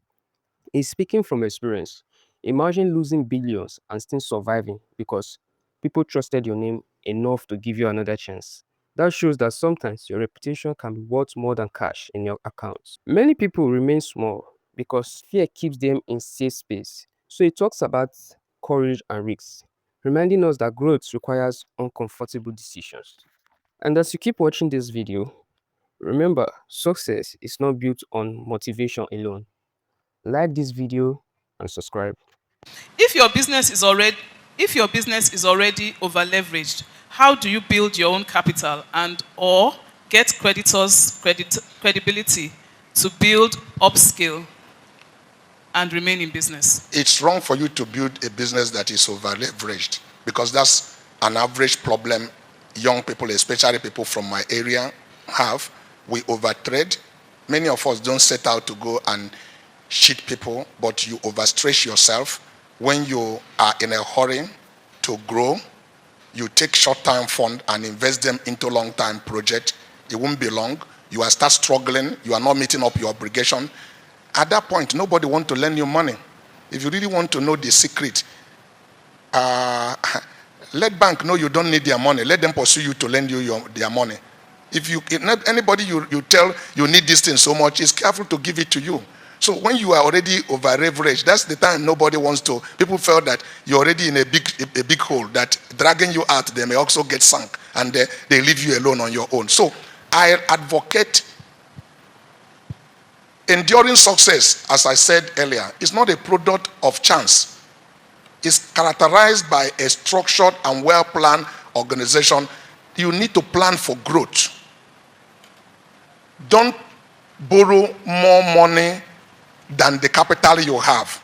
Speaker 3: he's speaking from experience. Imagine losing billions and still surviving because people trusted your name enough to give you another chance. That shows that sometimes your reputation can be worth more than cash in your accounts. Many people remain small because fear keeps them in safe space. So he talks about courage and risks, reminding us that growth requires uncomfortable decisions. And as you keep watching this video, remember, success is not built on motivation alone. Like this video and subscribe.
Speaker 4: If your business is already over leveraged, how do you build your own capital and or get credibility to build upskill and remain in business?
Speaker 2: It's wrong for you to build a business that is over leveraged, because that's an average problem young people, especially people from my area, have. We overtrade. Many of us don't set out to go and cheat people, but you overstretch yourself. When you are in a hurry to grow, you take short-term fund and invest them into long-term project. It won't be long. You are start struggling. You are not meeting up your obligation. At that point, nobody wants to lend you money. If you really want to know the secret, let bank know you don't need their money. Let them pursue you to lend you their money. If anybody you tell you need this thing so much, is careful to give it to you. So when you are already over leveraged, that's the time nobody wants to. People felt that you're already in a big hole, that dragging you out, they may also get sunk, and they leave you alone on your own. So I advocate enduring success, as I said earlier, is not a product of chance. It's characterized by a structured and well-planned organization. You need to plan for growth. don't borrow more money than the capital you have.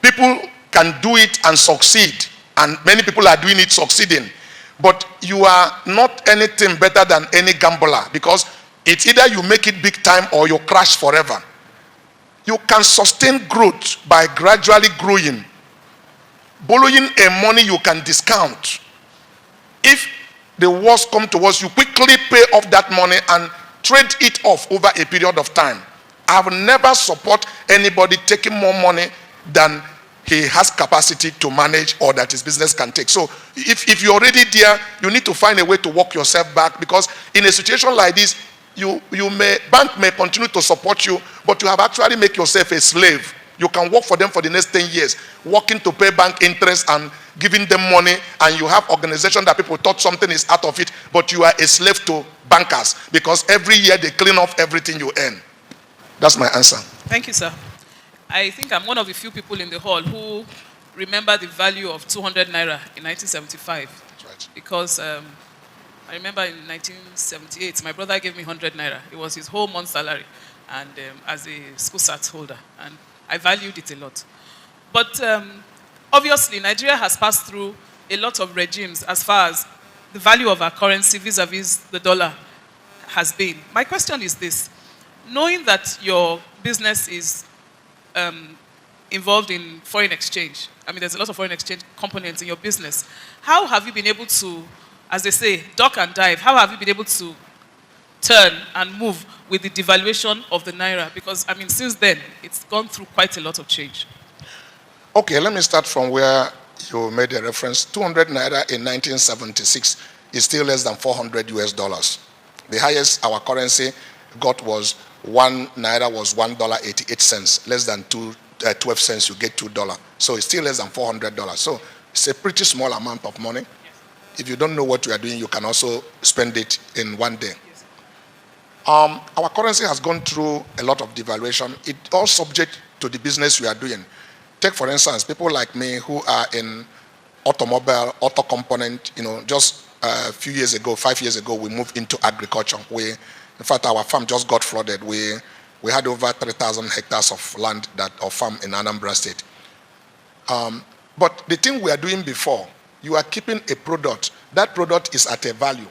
Speaker 2: People can do it and succeed, and many people are doing it succeeding, but you are not anything better than any gambler, because it's either you make it big time or you crash forever. You can sustain growth by gradually growing. Borrowing a money you can discount. If the worst come to us, you quickly pay off that money and trade it off over a period of time. I have never support anybody taking more money than he has capacity to manage or that his business can take. So if you're already there, you need to find a way to walk yourself back, because in a situation like this, bank may continue to support you, but you have actually make yourself a slave. You can work for them for the next 10 years, working to pay bank interest and giving them money, and you have organization that people thought something is out of it, but you are a slave to bankers, because every year they clean off everything you earn. That's my answer.
Speaker 4: Thank you, sir. I think I'm one of the few people in the hall who remember the value of 200 naira in 1975.
Speaker 2: That's right.
Speaker 4: Because I remember in 1978, my brother gave me 100 naira. It was his whole month's salary, and as a school cert holder, and I valued it a lot. But obviously, Nigeria has passed through a lot of regimes as far as the value of our currency vis-a-vis the dollar has been. My question is this: knowing that your business is involved in foreign exchange, I mean, there's a lot of foreign exchange components in your business, how have you been able to, as they say, duck and dive, how have you been able to turn and move with the devaluation of the naira? Because, I mean, since then, it's gone through quite a lot of change.
Speaker 2: Okay, let me start from where you made a reference. 200 naira in 1976 is still less than 400 US dollars. The highest our currency got was 1 naira was $1.88, less than 12 cents, you get $2. So it's still less than $400. So it's a pretty small amount of money. Yes. If you don't know what you are doing, you can also spend it in one day. Yes. Our currency has gone through a lot of devaluation. It all subject to the business you are doing. Take, for instance, people like me who are in automobile, auto component, just a few years ago, 5 years ago, we moved into agriculture. In fact, our farm just got flooded. We had over 3,000 hectares of land of farm in Anambra State. But the thing we are doing before, you are keeping a product. That product is at a value.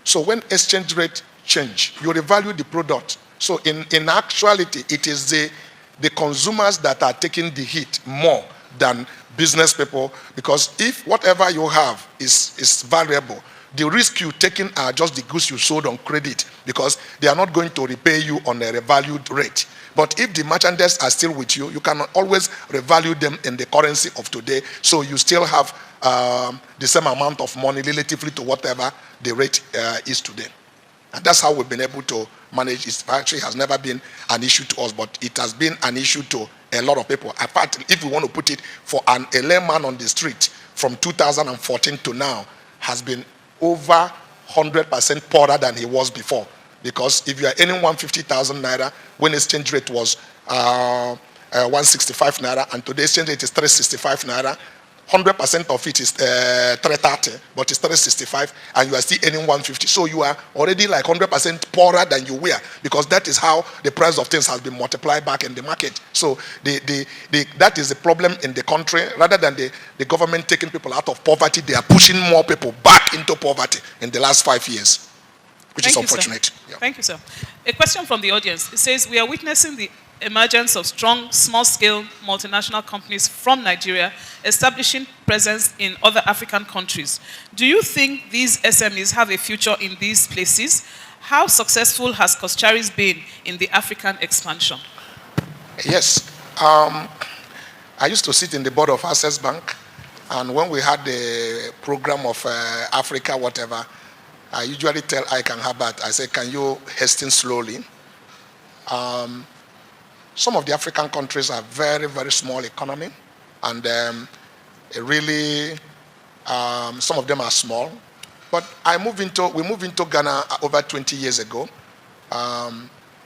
Speaker 2: So when exchange rate change, you revalue the product. So in actuality, it is the consumers that are taking the hit more than business people, because if whatever you have is valuable, the risk you're taking are just the goods you sold on credit, because they are not going to repay you on a revalued rate. But if the merchandise are still with you, you can always revalue them in the currency of today, so you still have the same amount of money relatively to whatever the rate is today. And that's how we've been able to manage. It actually has never been an issue to us, but it has been an issue to a lot of people. In fact, if we want to put it, for a layman on the street from 2014 to now has been over 100% poorer than he was before. Because if you are earning 150,000 naira when exchange rate was 165 naira, and today's exchange rate is 365 naira, 100% of it is 330, but it's 365, and you are still earning 150. So you are already like 100% poorer than you were, because that is how the price of things has been multiplied back in the market. So that is the problem in the country. Rather than the government taking people out of poverty, they are pushing more people back into poverty in the last 5 years, which is unfortunate.
Speaker 4: Yeah. Thank you, sir. A question from the audience. It says, we are witnessing the emergence of strong, small-scale multinational companies from Nigeria establishing presence in other African countries. Do you think these SMEs have a future in these places? How successful has Coscharis been in the African expansion?
Speaker 2: Yes. I used to sit in the board of Access Bank, and when we had the program of Africa, whatever, I usually tell Ike Herbert, I say, can you hasten slowly? Some of the African countries are very, very small economy, and really, some of them are small. But we moved into Ghana over 20 years ago,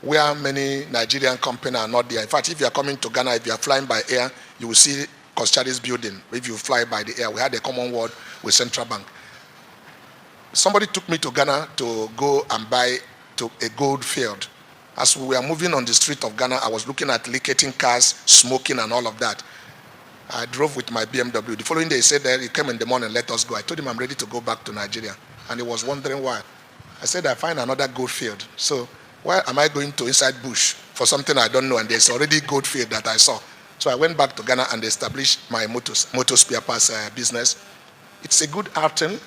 Speaker 2: where many Nigerian companies are not there. In fact, if you are coming to Ghana, if you are flying by air, you will see Coscharis building. If you fly by the air, we had a common word with Central Bank. Somebody took me to Ghana to go and to a gold field. As we were moving on the street of Ghana, I was looking at liquidating cars, smoking and all of that. I drove with my BMW. The following day, he said that he came in the morning, let us go. I told him I'm ready to go back to Nigeria. And he was wondering why. I said, I find another gold field. So why am I going to inside bush for something I don't know? And there's already gold field that I saw. So I went back to Ghana and established my motor spare parts business. It's a good outing.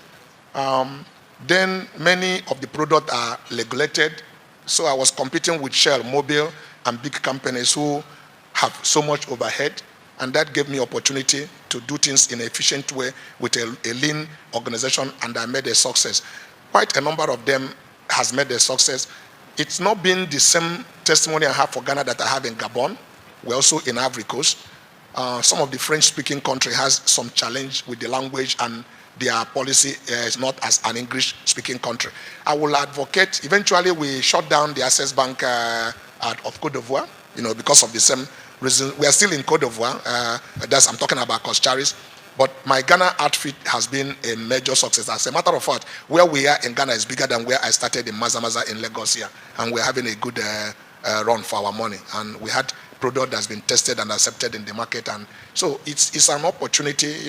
Speaker 2: Then many of the products are regulated. So I was competing with Shell, Mobil, and big companies who have so much overhead. And that gave me opportunity to do things in an efficient way with a lean organization, and I made a success. Quite a number of them has made a success. It's not been the same testimony I have for Ghana that I have in Gabon. We're also in Ivory Coast. Some of the French-speaking country has some challenge with the language, and their policy is not as an English-speaking country. I will advocate, eventually we shut down the Access Bank of Cote d'Ivoire, because of the same reason. We are still in Cote d'Ivoire, I'm talking about Coscharis, but my Ghana outfit has been a major success. As a matter of fact, where we are in Ghana is bigger than where I started in Mazamaza in Lagos here, and we're having a good run for our money. And we had product that's been tested and accepted in the market, and so it's an opportunity.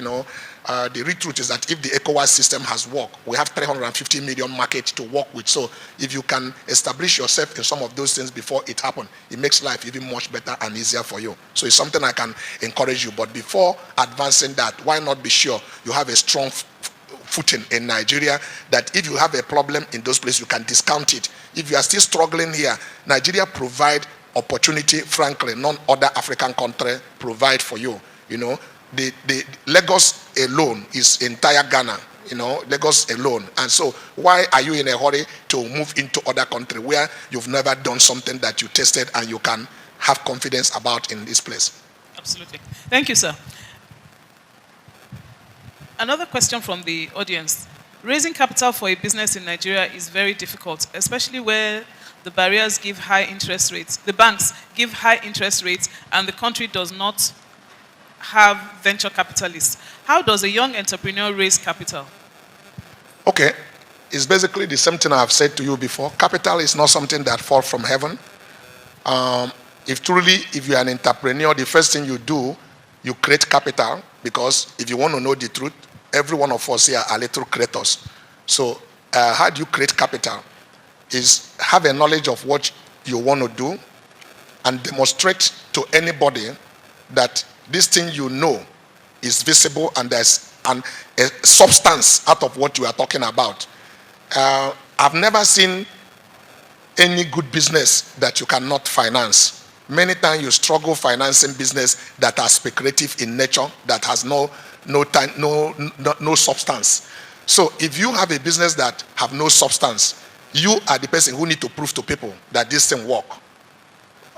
Speaker 2: The real truth is that if the ECOWAS system has worked, we have 350 million market to work with. So if you can establish yourself in some of those things before it happens, it makes life even much better and easier for you. So it's something I can encourage you. But before advancing that, why not be sure you have a strong footing in Nigeria, that if you have a problem in those places, you can discount it. If you are still struggling here, Nigeria provide opportunity, frankly, none other African country provide for you. The Lagos alone is entire Ghana, Lagos alone. And so why are you in a hurry to move into other country where you've never done something that you tested and you can have confidence about in this place?
Speaker 4: Absolutely. Thank you, sir. Another question from the audience. Raising capital for a business in Nigeria is very difficult, especially where the barriers give high interest rates. The banks give high interest rates and the country does not have venture capitalists. How does a young entrepreneur raise capital?
Speaker 2: Okay, it's basically the same thing I've said to you before. Capital is not something that falls from heaven. If you're an entrepreneur, the first thing you do, you create capital, because if you want to know the truth, every one of us here are little creators. So how do you create capital? Is have a knowledge of what you want to do and demonstrate to anybody that this thing is visible and there's a substance out of what you are talking about. I've never seen any good business that you cannot finance. Many times you struggle financing business that are speculative in nature, that has no substance. So if you have a business that have no substance, you are the person who need to prove to people that this thing work.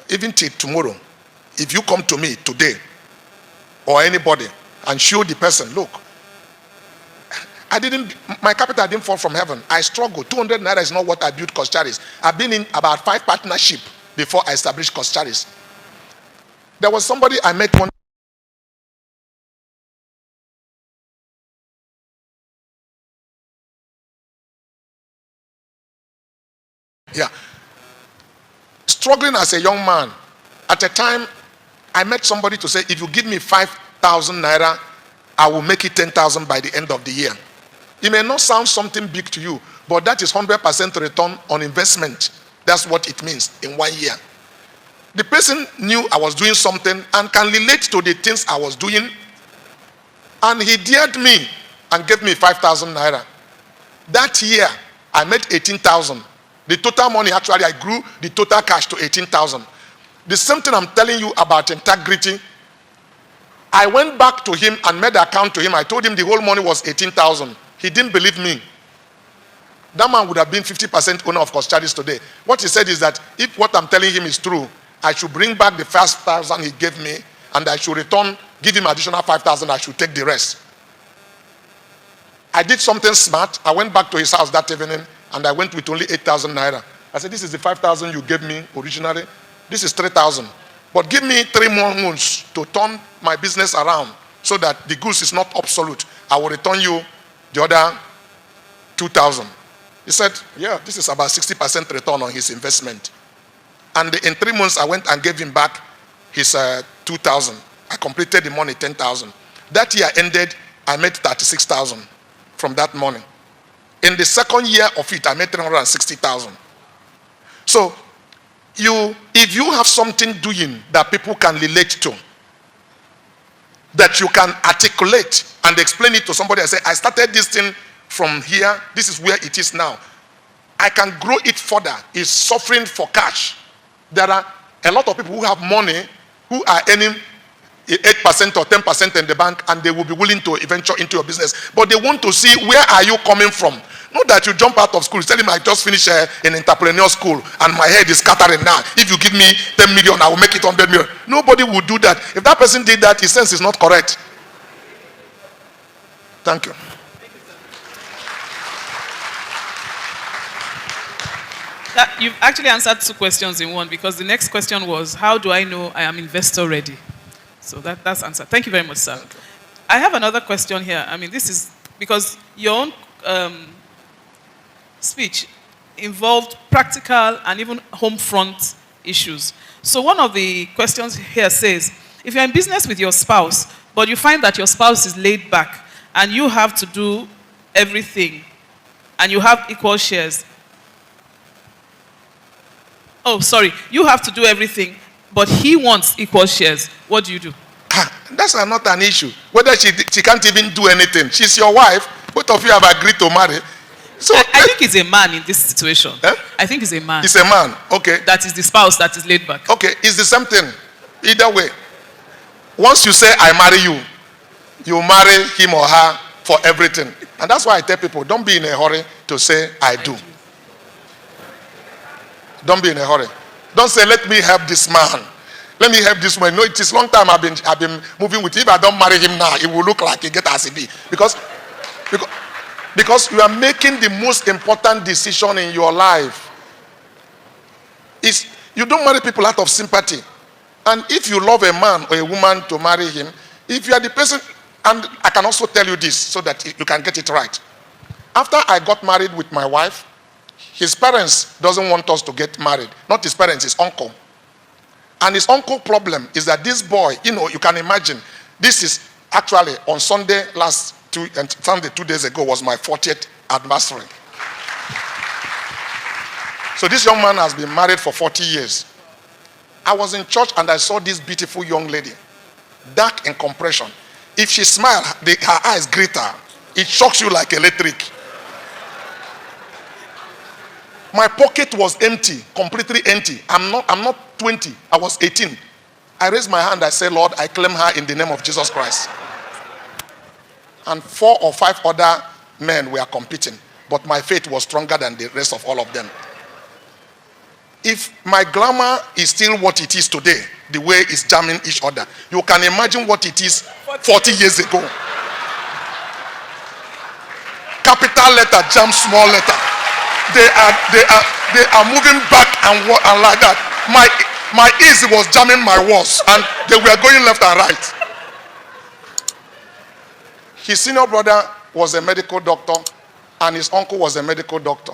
Speaker 2: Even till tomorrow, if you come to me today or anybody and show the person, look, my capital didn't fall from heaven. I struggled. 200 naira is not what I built Coscharis. I've been in about 5 partnerships before I established Coscharis. There was somebody I met one. Yeah. Struggling as a young man. At a time, I met somebody to say, if you give me 5,000 naira, I will make it 10,000 by the end of the year. It may not sound something big to you, but that is 100% return on investment. That's what it means in 1 year. The person knew I was doing something and can relate to the things I was doing, and he dared me and gave me 5,000 naira. That year, I made 18,000. The total money, actually, I grew the total cash to 18,000. The same thing I'm telling you about integrity. I went back to him and made an account to him. I told him the whole money was 18,000. He didn't believe me. That man would have been 50% owner of Coscharis today. What he said is that if what I'm telling him is true, I should bring back the first 1,000 he gave me, and I should give him additional 5,000. I should take the rest. I did something smart. I went back to his house that evening, and I went with only 8,000 naira. I said, this is the 5,000 you gave me originally. This is 3,000. But give me 3 more months to turn my business around so that the goods is not obsolete. I will return you the other 2,000. He said, yeah, this is about 60% return on his investment. And in 3 months, I went and gave him back his 2,000. I completed the money, 10,000. That year ended, I made 36,000 from that money. In the second year of it, I made 360,000. So, if you have something doing that people can relate to, that you can articulate and explain it to somebody and say, I started this thing from here, this is where it is now. I can grow it further. It's suffering for cash. There are a lot of people who have money who are earning 8% or 10% in the bank, and they will be willing to venture into your business. But they want to see, where are you coming from? Not that you jump out of school, tell him I just finished an entrepreneur school and my head is scattering now. If you give me 10 million, I will make it 100 million. Nobody will do that. If that person did that, his sense is not correct. Thank you.
Speaker 4: You've actually answered 2 questions in one, because the next question was, how do I know I am investor ready? So that's answered. Thank you very much, sir. I have another question here. I mean, this is because your own speech involved practical and even home front issues. So one of the questions here says, if you're in business with your spouse, but you find that your spouse is laid back and you have to do everything and you have equal shares. Oh, sorry. You have to do everything, but he wants equal shares. What do you do?
Speaker 2: That's not an issue. Whether she can't even do anything. She's your wife. Both of you have agreed to marry. So
Speaker 4: I think it's a man in this situation.
Speaker 2: Eh?
Speaker 4: I think it's a man.
Speaker 2: It's a man. Okay.
Speaker 4: That is the spouse that is laid back.
Speaker 2: Okay. It's the same thing. Either way. Once you say, I marry you, you marry him or her for everything. And that's why I tell people, don't be in a hurry to say, I do. Don't be in a hurry. Don't say, let me help this man. Let me help this man. No, it is long time I've been moving with him. If I don't marry him now, it will look like he get ACB. Because you are making the most important decision in your life. You don't marry people out of sympathy. And if you love a man or a woman to marry him, if you are the person, and I can also tell you this so that you can get it right. After I got married with my wife, his parents doesn't want us to get married. Not his parents, his uncle. And his uncle problem is that this boy, you can imagine, this is actually on Sunday 2 days ago was my 40th anniversary. So this young man has been married for 40 years. I was in church and I saw this beautiful young lady, dark in complexion. If she smiled, her eyes glitter. It shocks you like electric. My pocket was empty, completely empty. I'm not 20. I was 18. I raised my hand. I said, Lord, I claim her in the name of Jesus Christ. And 4 or 5 other men were competing. But my faith was stronger than the rest of all of them. If my glamour is still what it is today, the way it's jamming each other, you can imagine what it is 40 years ago. Capital letter, jam small letter. They are moving back and like that. My ears was jamming my walls, and they were going left and right. His senior brother was a medical doctor, and his uncle was a medical doctor.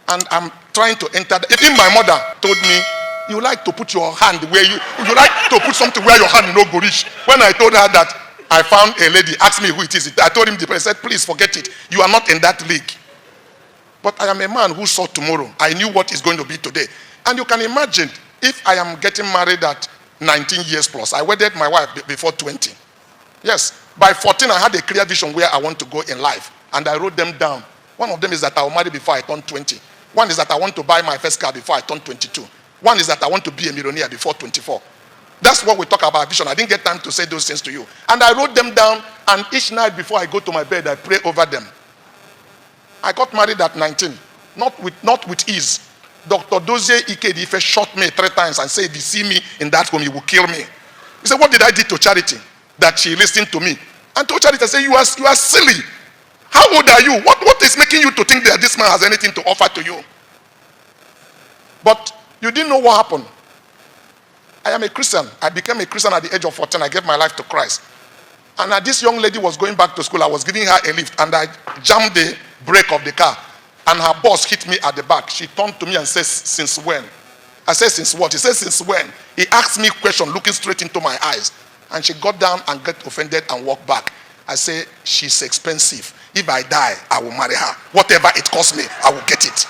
Speaker 2: And I'm trying to enter. Even my mother told me, you like to put your hand where you like to put something where your hand no go reach. When I told her that I found a lady, asked me who it is. I told him the person said, please forget it. You are not in that league. But I am a man who saw tomorrow. I knew what is going to be today. And you can imagine, if I am getting married at 19 years plus, I wedded my wife before 20. Yes, by 14 I had a clear vision where I want to go in life. And I wrote them down. One of them is that I will marry before I turn 20. One is that I want to buy my first car before I turn 22. One is that I want to be a millionaire before 24. That's what we talk about vision. I didn't get time to say those things to you. And I wrote them down, and each night before I go to my bed, I pray over them. I got married at 19, not with ease. Dr. Dozie Ikedife shot me 3 times and said, if you see me in that home, you will kill me. He said, what did I do to Charity that she listened to me? And to Charity, I said, you are silly. How old are you? What is making you to think that this man has anything to offer to you? But you didn't know what happened. I am a Christian. I became a Christian at the age of 14. I gave my life to Christ. And this young lady was going back to school. I was giving her a lift, and I jammed the brake of the car. And her boss hit me at the back. She turned to me and says, since when? I said, since what? He said, since when? He asked me a question looking straight into my eyes. And she got down and got offended and walked back. I said, she's expensive. If I die, I will marry her. Whatever it costs me, I will get it.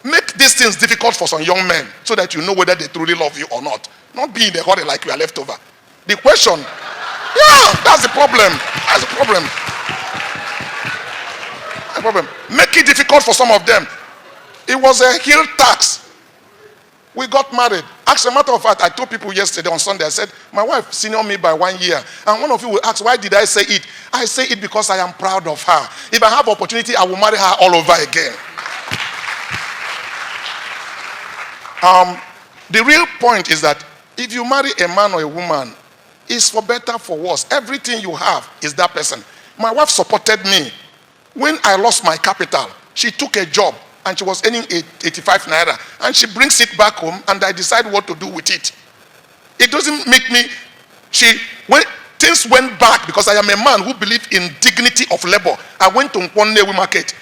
Speaker 2: Make these things difficult for some young men so that you know whether they truly love you or not. Not be in a hurry like you are left over. The question, yeah, that's the problem. That's the problem. That's the problem. Make it difficult for some of them. It was a hill tax. We got married. As a matter of fact, I told people yesterday on Sunday, I said, my wife senior me by 1 year. And one of you will ask, why did I say it? I say it because I am proud of her. If I have opportunity, I will marry her all over again. The real point is that if you marry a man or a woman, it's for better, for worse. Everything you have is that person. My wife supported me. When I lost my capital, she took a job and she was earning 85 naira. And she brings it back home and I decide what to do with it. It doesn't make me, when things went back, because I am a man who believes in dignity of labor. I went to Nkwannewi market.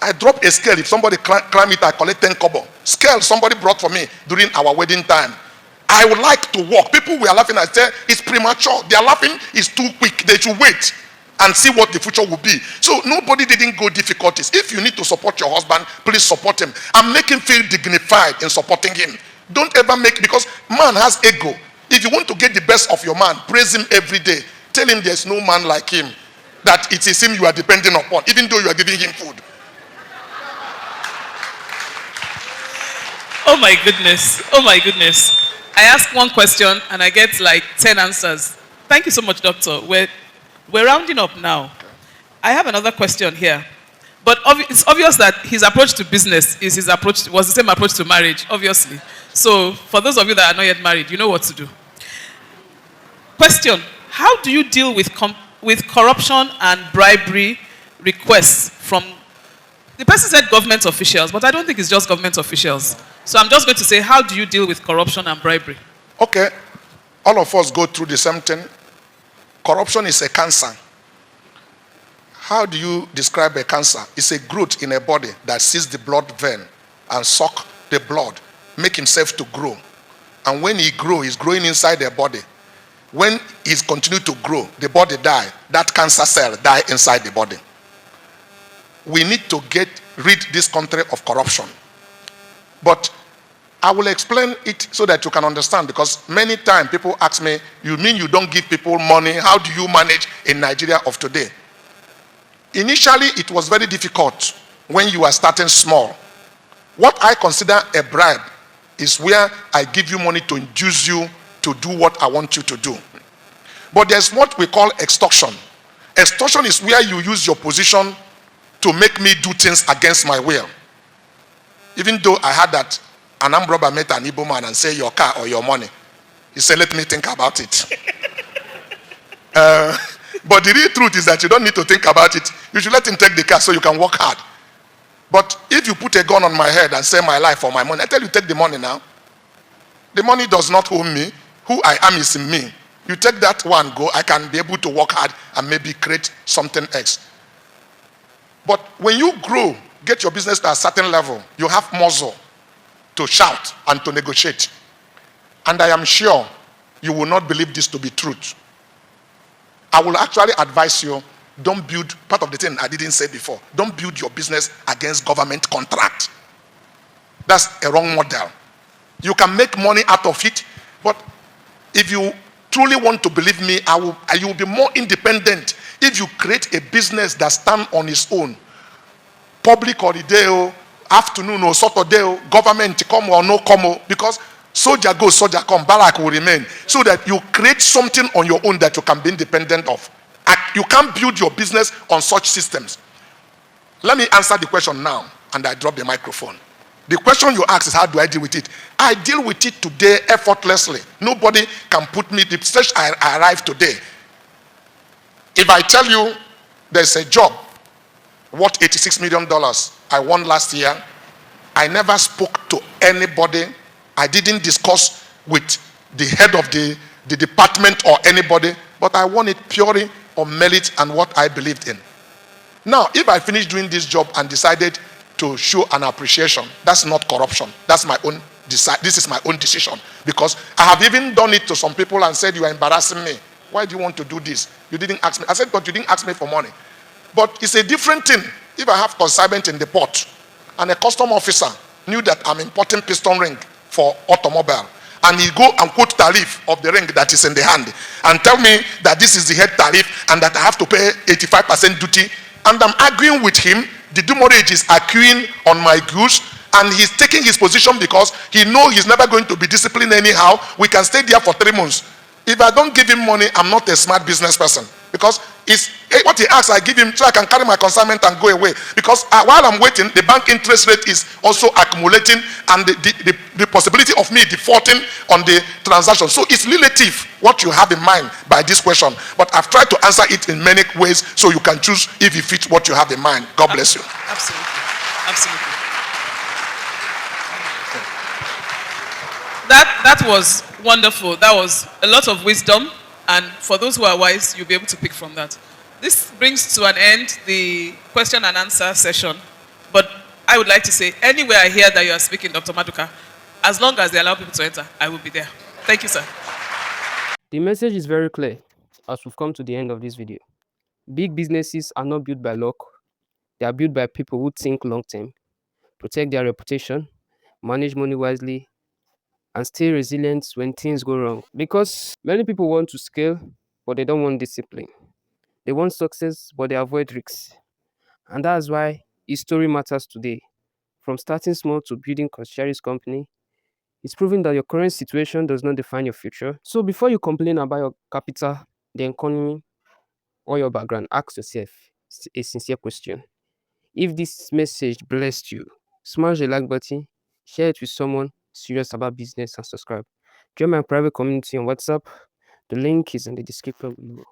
Speaker 2: I dropped a scale. If somebody climb it, I collect 10 kobo. Scale somebody brought for me during our wedding time. I would like to walk. People were laughing. I said, it's premature. They are laughing. It's too quick. They should wait and see what the future will be. So nobody didn't go difficulties. If you need to support your husband, please support him. And make him feel dignified in supporting him. Don't ever make, because man has ego. If you want to get the best of your man, praise him every day. Tell him there's no man like him. That it is him you are depending upon, even though you are giving him food.
Speaker 4: Oh my goodness. Oh my goodness. I ask one question and I get like 10 answers. Thank you so much, Doctor. We're rounding up now. I have another question here. But it's obvious that his approach to business was the same approach to marriage, obviously. So for those of you that are not yet married, you know what to do. Question: how do you deal with corruption and bribery requests from, the person said government officials, but I don't think it's just government officials. So I'm just going to say, how do you deal with corruption and bribery?
Speaker 2: Okay. All of us go through the same thing. Corruption is a cancer. How do you describe a cancer? It's a growth in a body that sees the blood vein and suck the blood, make himself to grow. And when he grows, he's growing inside the body. When he's continued to grow, the body dies. That cancer cell die inside the body. We need to rid this country of corruption. But I will explain it so that you can understand, because many times people ask me, you mean you don't give people money? How do you manage in Nigeria of today? Initially, it was very difficult when you are starting small. What I consider a bribe is where I give you money to induce you to do what I want you to do. But there's what we call extortion. Extortion is where you use your position to make me do things against my will. Even though I had that an armed robber met an Igbo man and say your car or your money. He said, let me think about it. But the real truth is that you don't need to think about it. You should let him take the car so you can work hard. But if you put a gun on my head and say my life or my money, I tell you, take the money now. The money does not own me. Who I am is in me. You take that one, go, I can be able to work hard and maybe create something else. But when you grow, get your business to a certain level, you have muscle to shout and to negotiate. And I am sure you will not believe this to be truth. I will actually advise you, don't build, part of the thing I didn't say before, don't build your business against government contract. That's a wrong model. You can make money out of it, but if you truly want to believe me, you will be more independent if you create a business that stands on its own. Public holiday, afternoon or Saturday, government come or no come, because soldier go, soldier come, barrack will remain. So that you create something on your own that you can be independent of. You can't build your business on such systems. Let me answer the question now, and I drop the microphone. The question you ask is, how do I deal with it? I deal with it today effortlessly. Nobody can put me, the stage I arrived today. If I tell you there's a job worth $86 million I won last year, I never spoke to anybody. I didn't discuss with the head of the department or anybody, but I won it purely on merit and what I believed in. Now, if I finish doing this job and decided to show an appreciation. That's not corruption. That's my own this is my own decision, because I have even done it to some people and said, you are embarrassing me. Why do you want to do this? You didn't ask me. I said, but you didn't ask me for money. But it's a different thing. If I have consignment in the port and a custom officer knew that I'm importing piston ring for automobile, and he go and quote tariff of the ring that is in the hand and tell me that this is the head tariff and that I have to pay 85% duty, and I'm arguing with him, the demurrage is accruing on my goods, and he's taking his position because he knows he's never going to be disciplined anyhow. We can stay there for 3 months. If I don't give him money, I'm not a smart business person, because it's what he asks, I give him so I can carry my consignment and go away. Because while I'm waiting, the bank interest rate is also accumulating, and the possibility of me defaulting on the transaction. So it's relative what you have in mind by this question. But I've tried to answer it in many ways so you can choose if it fits what you have in mind. God bless you.
Speaker 4: Absolutely. Absolutely. That was wonderful. That was a lot of wisdom, and for those who are wise, you'll be able to pick from that. This brings to an end the question and answer session, but I would like to say, anywhere I hear that you are speaking, Dr. Maduka, as long as they allow people to enter, I will be there. Thank you, sir.
Speaker 3: The message is very clear as we've come to the end of this video. Big businesses are not built by luck. They are built by people who think long term, protect their reputation, manage money wisely, and stay resilient when things go wrong. Because many people want to scale, but they don't want discipline. They want success, but they avoid risks. And that's why his story matters today. From starting small to building Coscharis company, it's proving that your current situation does not define your future. So before you complain about your capital, the economy, or your background, ask yourself a sincere question. If this message blessed you, smash the like button, share it with someone serious about business, and subscribe. Join my private community on WhatsApp. The link is in the description below.